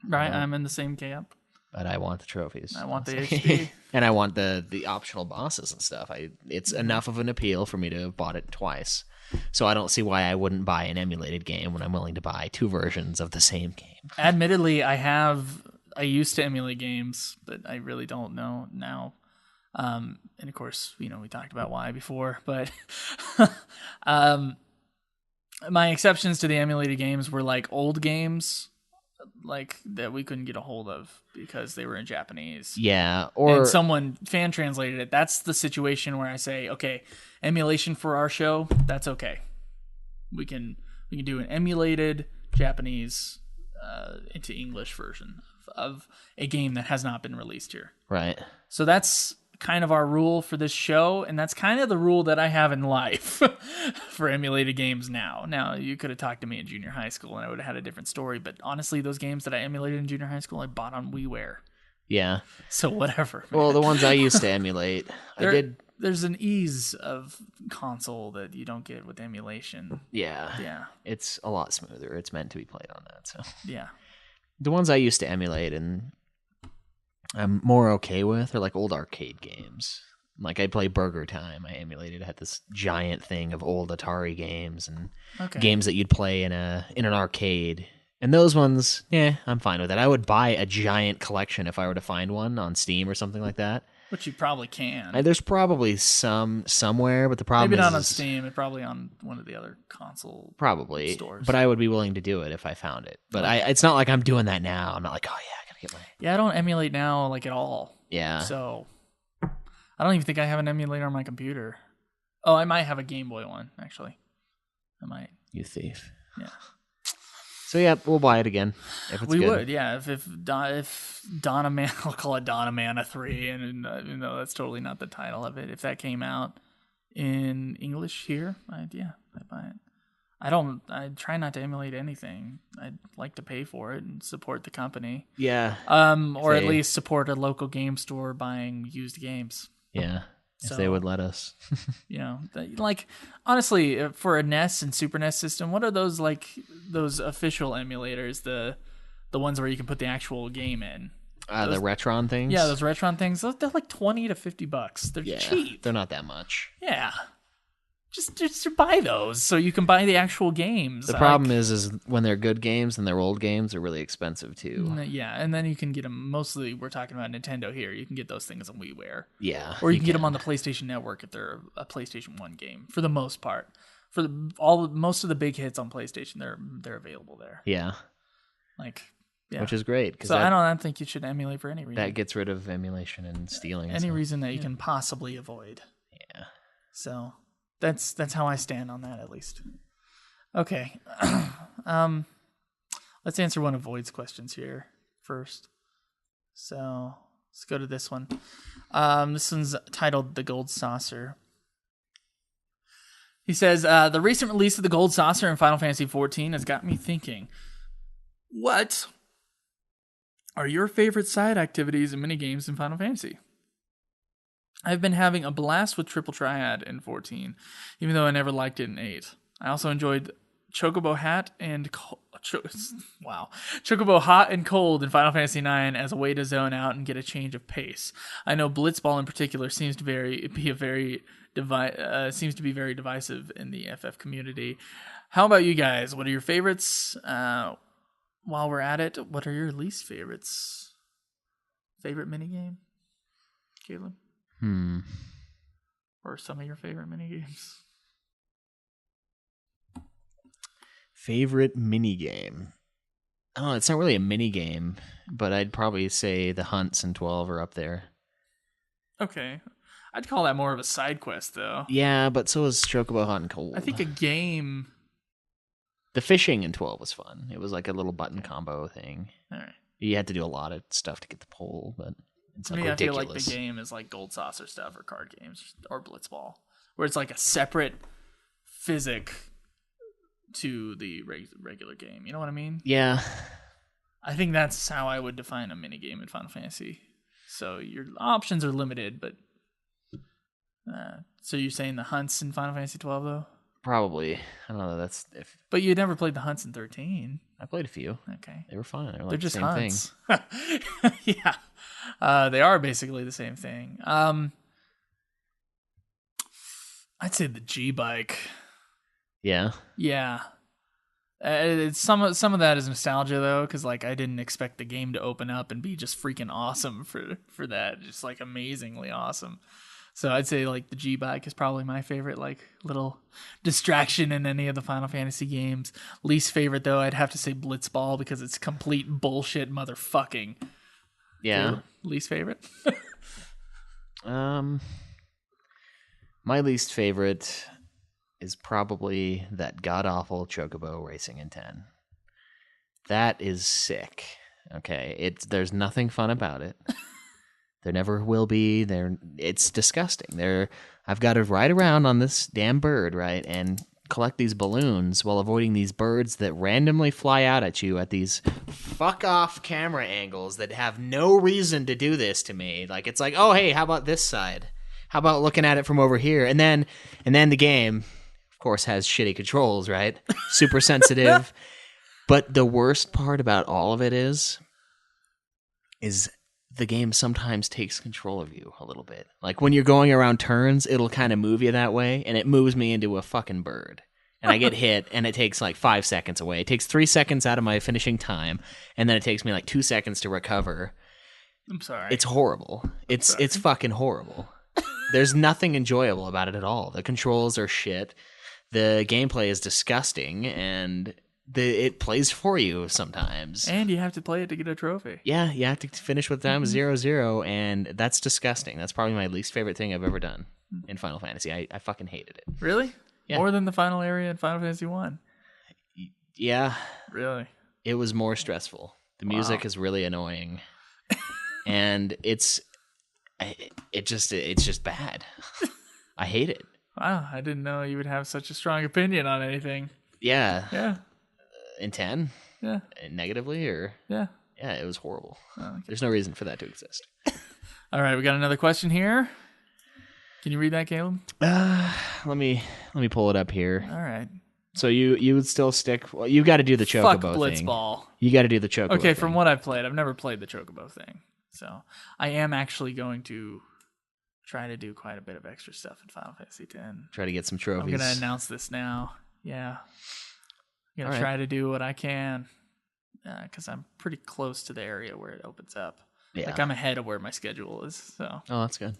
Right, I'm in the same camp. But I want the trophies. I want the HD. And I want the optional bosses and stuff. It's enough of an appeal for me to have bought it twice. So I don't see why I wouldn't buy an emulated game when I'm willing to buy two versions of the same game. Admittedly, I used to emulate games, but I really don't know now. And of course, we talked about why before, but my exceptions to the emulated games were like old games, like that we couldn't get a hold of because they were in Japanese. Yeah, and someone fan translated it. That's the situation where I say, okay, emulation for our show, that's okay. We can do an emulated Japanese into English version of a game that has not been released here. Right. So that's kind of our rule for this show, and that's kind of the rule that I have in life for emulated games now. Now, you could have talked to me in junior high school and I would have had a different story, but honestly, those games that I emulated in junior high school, I bought on WiiWare. Yeah. So whatever. Well, the ones I used to emulate, There's an ease of console that you don't get with emulation. Yeah. Yeah. It's a lot smoother. It's meant to be played on that, so. Yeah. The ones I used to emulate and I'm more okay with are like old arcade games. Like I play Burger Time. I emulated. It had this giant thing of old Atari games and games that you'd play in an arcade. And those ones, I'm fine with it. I would buy a giant collection if I were to find one on Steam or something like that. Which you probably can. There's probably somewhere, but the problem Maybe is... not on Steam, but probably on one of the other console stores. But I would be willing to do it if I found it. But it's not like I'm doing that now. I'm not like, oh yeah, I gotta get my... Yeah, I don't emulate now like at all. Yeah. So I don't even think I have an emulator on my computer. Oh, I might have a Game Boy one, actually. I might. You thief. Yeah. So yeah, we'll buy it again if it's good. We would, yeah. If Donna Man, I'll call it Donna Mana 3, and no, that's totally not the title of it. If that came out in English here, I'd buy it. I try not to emulate anything. I'd like to pay for it and support the company. Yeah. Or at least support a local game store buying used games. Yeah. If they would let us. Like, honestly, for a NES and Super NES system, what are those official emulators, the ones where you can put the actual game in? The Retron things? Yeah, those Retron things. They're like $20 to $50. They're cheap. They're not that much. Yeah. Just buy those so you can buy the actual games. The problem is when they're good games and they're old games, they're really expensive too. Yeah, and then you can get them. Mostly, we're talking about Nintendo here. You can get those things on WiiWare. Yeah, or you can get them on the PlayStation Network if they're a PlayStation 1 game. For the most part, most of the big hits on PlayStation, they're available there. Yeah, which is great. So I don't think you should emulate for any reason. That gets rid of emulation and stealing. Any reason that you can possibly avoid. Yeah. So. That's how I stand on that, at least. Okay. Let's answer one of Void's questions here first. So, Let's go to this one. This one's titled The Gold Saucer. He says, the recent release of the Gold Saucer in Final Fantasy XIV has got me thinking, what are your favorite side activities and minigames in Final Fantasy? I've been having a blast with Triple Triad in 14, even though I never liked it in 8. I also enjoyed Chocobo Hot and Cold in Final Fantasy IX as a way to zone out and get a change of pace. I know Blitzball in particular seems to be very divisive in the FF community. How about you guys? What are your favorites? While we're at it, what are your least favorites? Favorite minigame, Caleb? Or some of your favorite minigames? Favorite minigame? Oh, it's not really a minigame, but I'd probably say the hunts in 12 are up there. Okay. I'd call that more of a side quest, though. Yeah, but so is Chocobo Hot and Cold. I think a game... The fishing in 12 was fun. It was like a little button combo thing. All right. You had to do a lot of stuff to get the pole, but it's To like me, ridiculous. I feel like the game is like Gold Saucer stuff or card games or Blitzball, where it's like a separate physic to the regular game. You know what I mean? Yeah. I think that's how I would define a minigame in Final Fantasy. So your options are limited, but... so you're saying the hunts in Final Fantasy 12, though? Probably. I don't know. But you never played the hunts in 13. I played a few. Okay. They were fun. They were like They're just the same hunts. thing. Yeah. They are basically the same thing. I'd say the G-Bike. Yeah. Yeah. It's some of that is nostalgia, though, because like I didn't expect the game to open up and be just freaking awesome for that. Just like amazingly awesome. So I'd say like the G-Bike is probably my favorite like little distraction in any of the Final Fantasy games. Least favorite though, I'd have to say Blitzball because it's complete bullshit motherfucking. Yeah. Least favorite? My least favorite is probably that god-awful Chocobo racing in 10. That is sick. Okay, there's nothing fun about it. There never will be. It's disgusting. I've got to ride around on this damn bird, right, and collect these balloons while avoiding these birds that randomly fly out at you at these fuck-off camera angles that have no reason to do this to me. Like, it's like, oh, hey, how about this side? How about looking at it from over here? And then the game, of course, has shitty controls, right? Super sensitive. But the worst part about all of it is the game sometimes takes control of you a little bit. Like when you're going around turns, it'll kind of move you that way, and it moves me into a fucking bird. And I get hit, and it takes like 5 seconds away. It takes 3 seconds out of my finishing time, and then it takes me like 2 seconds to recover. I'm sorry. It's horrible. It's fucking horrible. There's nothing enjoyable about it at all. The controls are shit. The gameplay is disgusting, and it plays for you sometimes. And you have to play it to get a trophy. Yeah, you have to finish with them 0-0, and that's disgusting. That's probably my least favorite thing I've ever done in Final Fantasy. I fucking hated it. Really? Yeah. More than the final area in Final Fantasy 1? Yeah. Really? It was more stressful. The music is really annoying. And it's just bad. I hate it. Wow, I didn't know you would have such a strong opinion on anything. Yeah. Yeah. In 10? Yeah. Negatively or? Yeah. Yeah, it was horrible. Oh, okay. There's no reason for that to exist. All right, we got another question here. Can you read that, Caleb? Let me pull it up here. All right. So you would still stick. Well, you got to do the Fuck Chocobo thing. Blitzball. You got to do the Chocobo. Okay, thing. from what I've played, I've never played the Chocobo thing. So I am actually going to try to do quite a bit of extra stuff in Final Fantasy X. Try to get some I'm trophies. going to announce this now. Yeah. I'm going All to right. try to do what I can because I'm pretty close to the area where it opens up. Yeah. Like I'm ahead of where my schedule is. So Oh, that's good.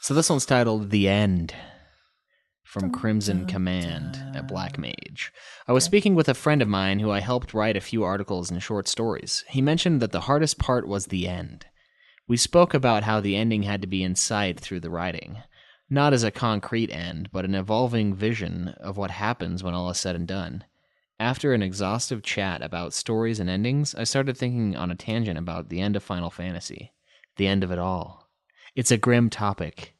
So this one's titled The End from Crimson Command at Black Mage. I was speaking with a friend of mine who I helped write a few articles and short stories. He mentioned that the hardest part was the end. We spoke about how the ending had to be in sight through the writing. Not as a concrete end, but an evolving vision of what happens when all is said and done. After an exhaustive chat about stories and endings, I started thinking on a tangent about the end of Final Fantasy. the end of it all. It's a grim topic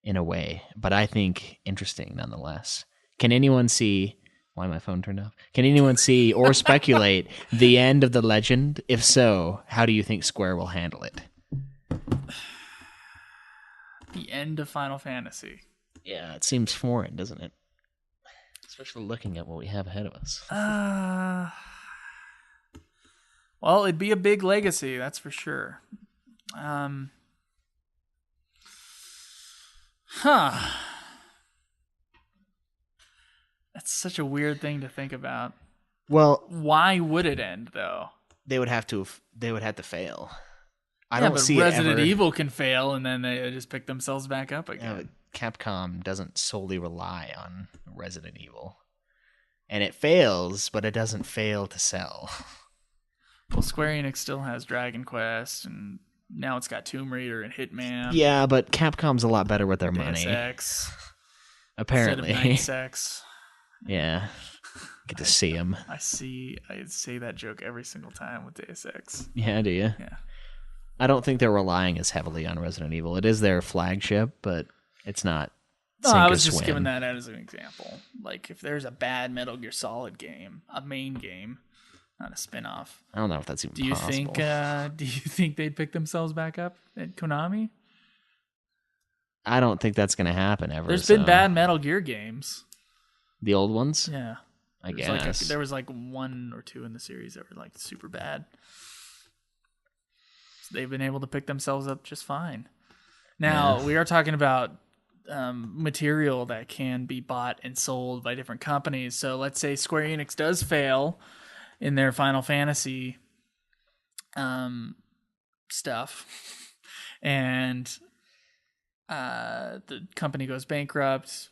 in a way, but I think interesting nonetheless. Can anyone see... Why my phone turned off? Can anyone see or speculate the end of the legend? If so, how do you think Square will handle it? The end of Final Fantasy. Yeah, it seems foreign, doesn't it? Especially looking at what we have ahead of us. Well, it'd be a big legacy, that's for sure. That's such a weird thing to think about. Well, Why would it end, though? they would have to fail. I Yeah, don't but see Resident it ever. Evil can fail, and then they just pick themselves back up again. Capcom doesn't solely rely on Resident Evil. And it fails, but it doesn't fail to sell. Well, Square Enix still has Dragon Quest, and now it's got Tomb Raider and Hitman. Yeah, but Capcom's a lot better with their money. Deus Ex. Apparently. Instead of Nice X. Yeah. Get to see him. I say that joke every single time with Deus Ex. Yeah, do you? Yeah. I don't think they're relying as heavily on Resident Evil. It is their flagship, but it's not. No, sink I or was just swim. giving that as an example. Like, if there's a bad Metal Gear Solid game, a main game, not a spin-off, I don't know if that's even do you possible. think they'd pick themselves back up at Konami? I don't think that's going to happen ever. There's been bad Metal Gear games. The old ones? Yeah. I There's guess. there was like one or two in the series that were like super bad. So they've been able to pick themselves up just fine. Now, we are talking about material that can be bought and sold by different companies. So let's say Square Enix does fail in their Final Fantasy stuff, and the company goes bankrupt,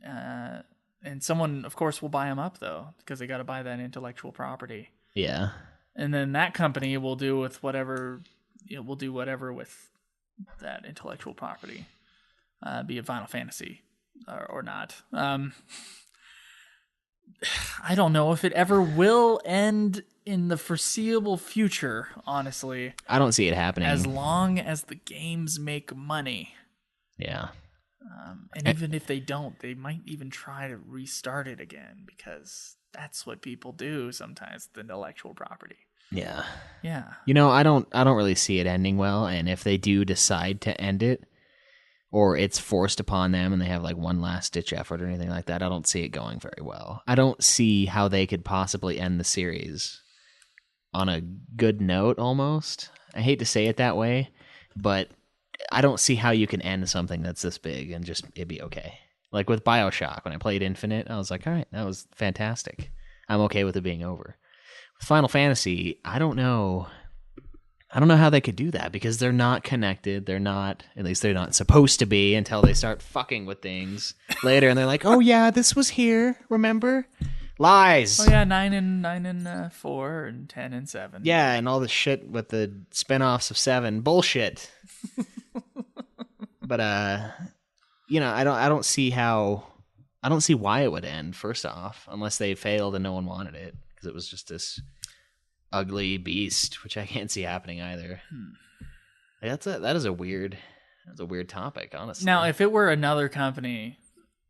and someone, of course, will buy them up, though, because they got to buy that intellectual property. Yeah. And then that company will do with whatever, will do whatever with that intellectual property, be it Final Fantasy or not. I don't know if it ever will end in the foreseeable future, honestly. I don't see it happening. As long as the games make money. Yeah. And even if they don't, they might even try to restart it again, because that's what people do sometimes with intellectual property. Yeah. Yeah. You know, I don't really see it ending well, and if they do decide to end it, or it's forced upon them and they have like one last ditch effort or anything like that, I don't see it going very well. I don't see how they could possibly end the series on a good note almost. I hate to say it that way, but I don't see how you can end something that's this big and just it'd be okay. Like with BioShock, when I played Infinite, I was like, all right, that was fantastic. I'm okay with it being over. With Final Fantasy, I don't know how they could do that, because they're not connected. They're not, at least they're not supposed to be, until they start fucking with things later, and they're like, "Oh yeah, this was here. Remember?" Lies. Oh yeah, 9 and 4 and 10 and 7. Yeah, and all the shit with the spin-offs of 7. Bullshit. But you know, I don't see why it would end, first off, unless they failed and no one wanted it, because it was just this ugly beast, which I can't see happening either. That is a weird topic, honestly. Now, if it were another company,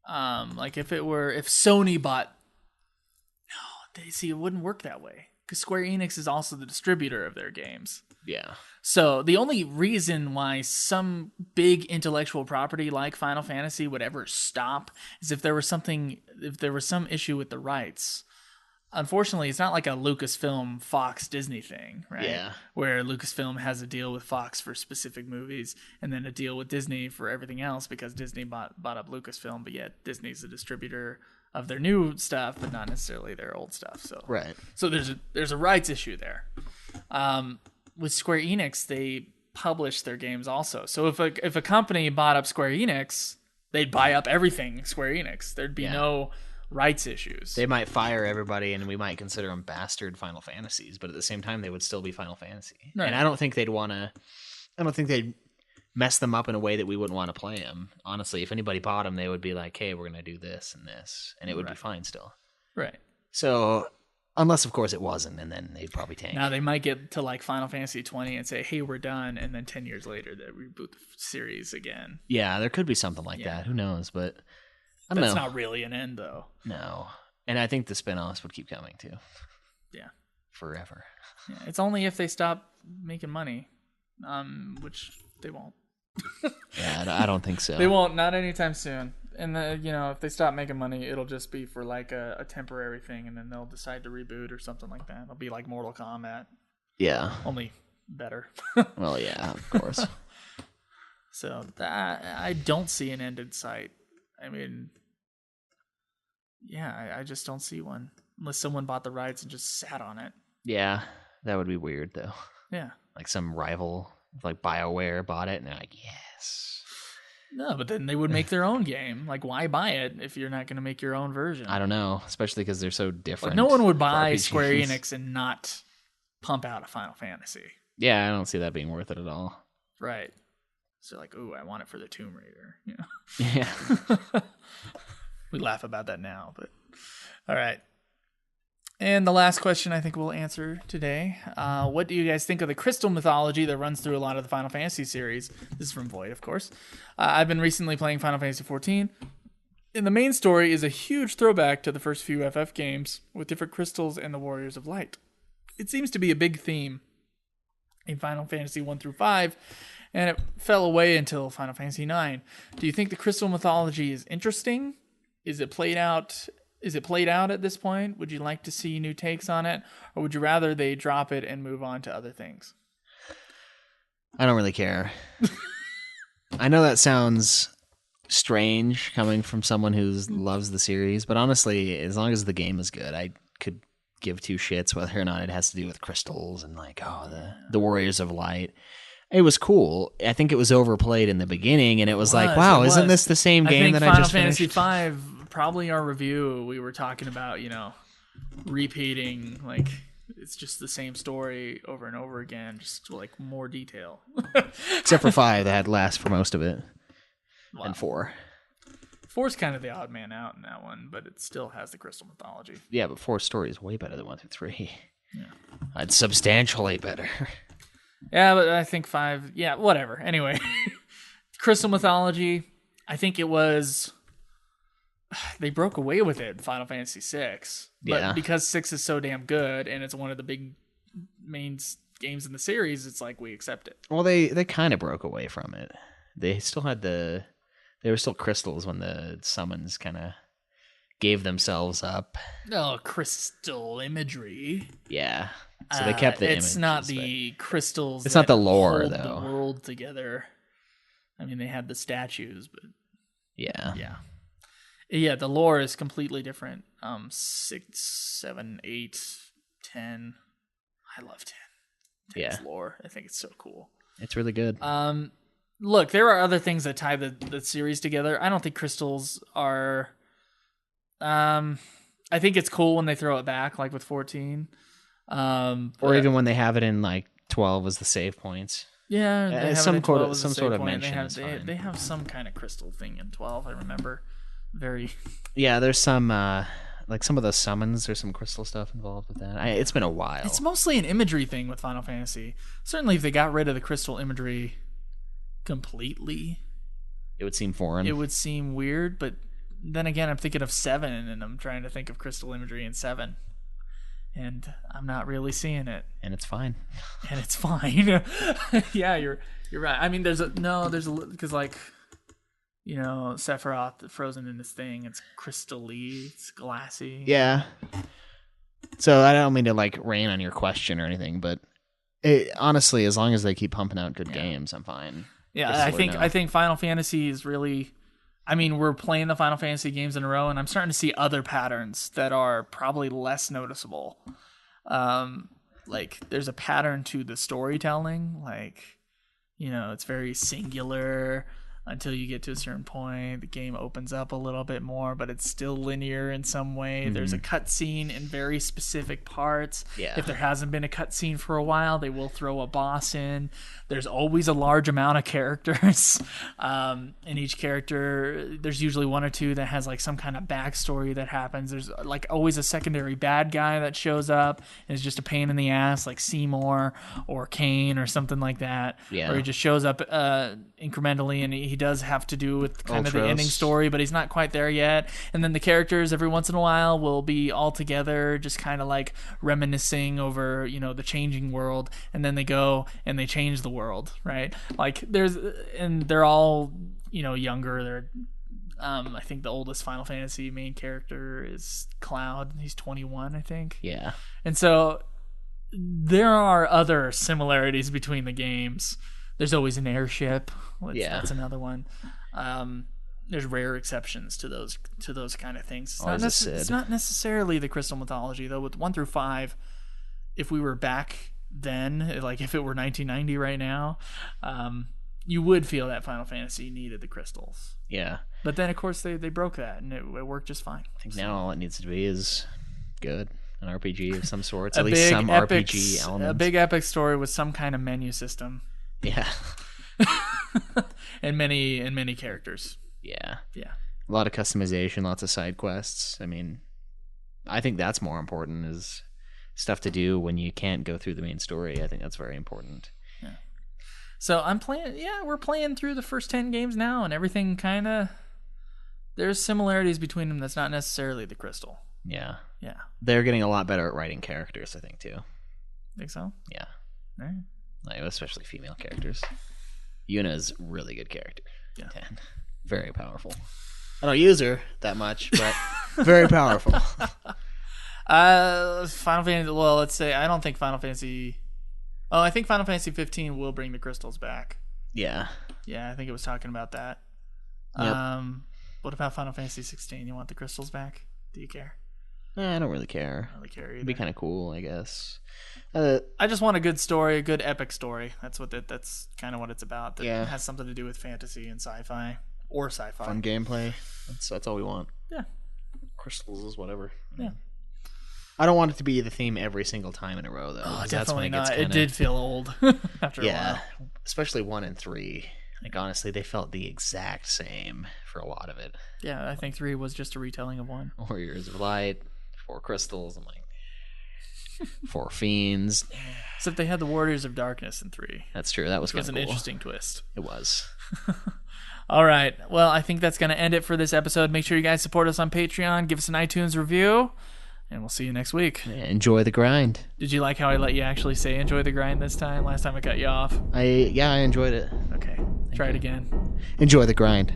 like if Sony bought, it wouldn't work that way, because Square Enix is also the distributor of their games. Yeah. So the only reason why some big intellectual property like Final Fantasy would ever stop is if there was some issue with the rights. Unfortunately, it's not like a Lucasfilm Fox Disney thing, right? Yeah. Where Lucasfilm has a deal with Fox for specific movies and then a deal with Disney for everything else, because Disney bought up Lucasfilm, but yet Disney's a distributor of their new stuff, but not necessarily their old stuff. So Right. So there's a rights issue there. With Square Enix, they publish their games also. So if a company bought up Square Enix, they'd buy up everything Square Enix. There'd be no rights issues. They might fire everybody, and we might consider them bastard Final Fantasies, but at the same time, they would still be Final Fantasy. Right. And I don't think they'd mess them up in a way that we wouldn't want to play them. Honestly, if anybody bought them, they would be like, hey, we're going to do this and this, and it would be fine still. Right. So Unless, of course, it wasn't, and then they'd probably tank. Now they might get to like Final Fantasy 20 and say, "Hey, we're done," and then 10 years later they reboot the series again. Yeah, there could be something like that. Who knows? But I don't That's know. not really an end, though. No, and I think the spinoffs would keep coming too. Yeah, Forever. yeah. It's only if they stop making money, which they won't. Yeah, I don't think so. They won't, not anytime soon. And if they stop making money, it'll just be for like a temporary thing, and then they'll decide to reboot or something like that. It'll be like Mortal Kombat, Yeah. only better. Well, yeah, of course. So I don't see an end in sight. I mean, yeah, I just don't see one unless someone bought the rights and just sat on it. Yeah, that would be weird though. Yeah. Like some rival, like BioWare, bought it, and they're like, yes. No, but then they would make their own game. Like, why buy it if you're not going to make your own version? I don't know, especially because they're so different. Like, no one would buy RPGs. Square Enix and not pump out a Final Fantasy. Yeah, I don't see that being worth it at all. Right. So like, ooh, I want it for the Tomb Raider. Yeah. We laugh about that now, but all right. And the last question I think we'll answer today. What do you guys think of the crystal mythology that runs through a lot of the Final Fantasy series? This is from Void, of course. I've been recently playing Final Fantasy XIV. And the main story is a huge throwback to the first few FF games with different crystals and the Warriors of Light. It seems to be a big theme in Final Fantasy 1 through 5, and it fell away until Final Fantasy 9. Do you think the crystal mythology is interesting? Is it played out at this point? Would you like to see new takes on it? Or would you rather they drop it and move on to other things? I don't really care. I know that sounds strange coming from someone who loves the series, but honestly, as long as the game is good, I could give two shits whether or not it has to do with crystals and like, the Warriors of Light. It was cool. I think it was overplayed in the beginning, and it was like, wow, isn't this the same game that I just finished? I think Final Fantasy V, probably our review, we were talking about, repeating, like, it's just the same story over and over again, just like more detail. Except for 5, that had last for most of it. Wow. And 4. 4's kind of the odd man out in that one, but it still has the crystal mythology. Yeah, but 4's story is way better than 1 through 3. Yeah. It's substantially better. Yeah, but I think 5, yeah, whatever. Anyway, crystal mythology, I think it was, they broke away with it in Final Fantasy VI. But Yeah. because 6 is so damn good and it's one of the big main games in the series, it's like we accept it. Well, they kind of broke away from it. They still had they were still crystals when the summons kind of gave themselves up. Oh, crystal imagery. Yeah. So they kept the It's images, not but the crystals. It's not the that lore, hold though. The world together. I mean, they had the statues, but Yeah. yeah. The lore is completely different. 6, 7, 8, 10. I love 10. 10's lore. I think it's so cool. It's really good. Look, there are other things that tie the series together. I don't think crystals are. I think it's cool when they throw it back, like with 14. Or even when they have it in like 12 as the save points. Yeah, they have some it in 12 as a some save sort of point. mention is fine. They have some kind of crystal thing in 12. I remember very. Yeah, there's some like some of the summons. There's some crystal stuff involved with that. It's been a while. It's mostly an imagery thing with Final Fantasy. Certainly, if they got rid of the crystal imagery completely, It would seem foreign. it would seem weird. But then again, I'm thinking of 7, and I'm trying to think of crystal imagery in 7. And I'm not really seeing it. And it's fine. And it's fine. Yeah, you're right. I mean, because like, Sephiroth frozen in this thing, it's crystal-y, it's glassy. Yeah. So I don't mean to like rain on your question or anything, but honestly, as long as they keep pumping out good games, I'm fine. Yeah, I think Final Fantasy is really. I mean, we're playing the Final Fantasy games in a row, and I'm starting to see other patterns that are probably less noticeable. Like, there's a pattern to the storytelling. Like, it's very singular. until you get to a certain point. The game opens up a little bit more, but it's still linear in some way. There's a cutscene in very specific parts. Yeah. If there hasn't been a cutscene for a while, they will throw a boss in. There's always a large amount of characters. In each character, there's usually one or two that has like some kind of backstory that happens. There's like always a secondary bad guy that shows up and is just a pain in the ass, like Seymour or Kane or something like that. Yeah. Or he just shows up incrementally, and he does have to do with kind of the Ultros. ending story, but he's not quite there yet. And then the characters every once in a while will be all together, just kind of like reminiscing over, you know, the changing world, and then they go and they change the world, right? Like they're all, you know, younger. They're I think the oldest Final Fantasy main character is Cloud. He's 21, I think. Yeah. And so there are other similarities between the games. There's always an airship. That's another one. There's rare exceptions to those kind of things. It's not necessarily the Crystal mythology, though. With 1 through 5, if we were back then, like if it were 1990 right now, you would feel that Final Fantasy needed the crystals. Yeah. But then, of course, they broke that, and it worked just fine. I think now all it needs to be is good. An RPG of some sorts. At least some RPG elements. A big epic story with some kind of menu system. Yeah. and many characters. Yeah. Yeah. A lot of customization, lots of side quests. I mean, I think that's more important, is stuff to do when you can't go through the main story. I think that's very important. Yeah. So we're playing through the first 10 games now, and everything kind of, there's similarities between them that's not necessarily the crystal. Yeah. Yeah. They're getting a lot better at writing characters, I think, too. Think so? Yeah. All right. Like, especially female characters. Yuna's a really good character. Yeah. 10. Very powerful. I don't use her that much, but very powerful. Final Fantasy, well, let's say, I don't think Final Fantasy... Oh, I think Final Fantasy 15 will bring the crystals back. Yeah. Yeah, I think it was talking about that. Yep. What about Final Fantasy 16? You want the crystals back? Do you care? I don't really care. I don't really care either. It'd be kind of cool, I guess. I just want a good story, a good epic story. That's kind of what it's about. That Yeah. has something to do with fantasy and sci-fi. Or sci-fi. Fun gameplay. That's all we want. Yeah. Crystals is whatever. Yeah. I don't want it to be the theme every single time in a row, though. Oh, 'cause that's when definitely it gets not. kinda... It did feel old after a Yeah, while. especially 1 and 3. Like, honestly, they felt the exact same for a lot of it. Yeah, I think 3 was just a retelling of 1. Warriors of Light, 4 crystals. I'm like, 4 fiends. Except they had the Warriors of Darkness in 3. That's true. That was Which was kind an of cool. interesting twist. It was. All right. Well, I think that's going to end it for this episode. Make sure you guys support us on Patreon. Give us an iTunes review. And we'll see you next week. Yeah, enjoy the grind. Did you like how I let you actually say enjoy the grind this time? Last time I cut you off. I enjoyed it. Okay. Try it again. Enjoy the grind.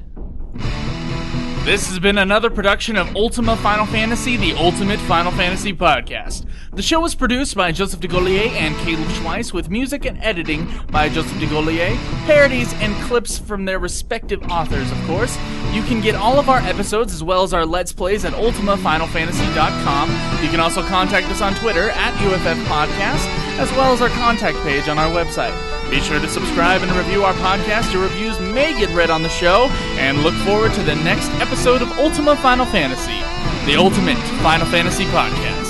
This has been another production of Ultima Final Fantasy, the Ultimate Final Fantasy Podcast. The show was produced by Joseph DeGollier and Caleb Schweiss, with music and editing by Joseph DeGollier, parodies and clips from their respective authors, of course. You can get all of our episodes as well as our Let's Plays at ultimafinalfantasy.com. You can also contact us on Twitter at UFF Podcast, as well as our contact page on our website. Be sure to subscribe and review our podcast. Your reviews may get read on the show, and look forward to the next episode of Ultima Final Fantasy, the Ultimate Final Fantasy Podcast.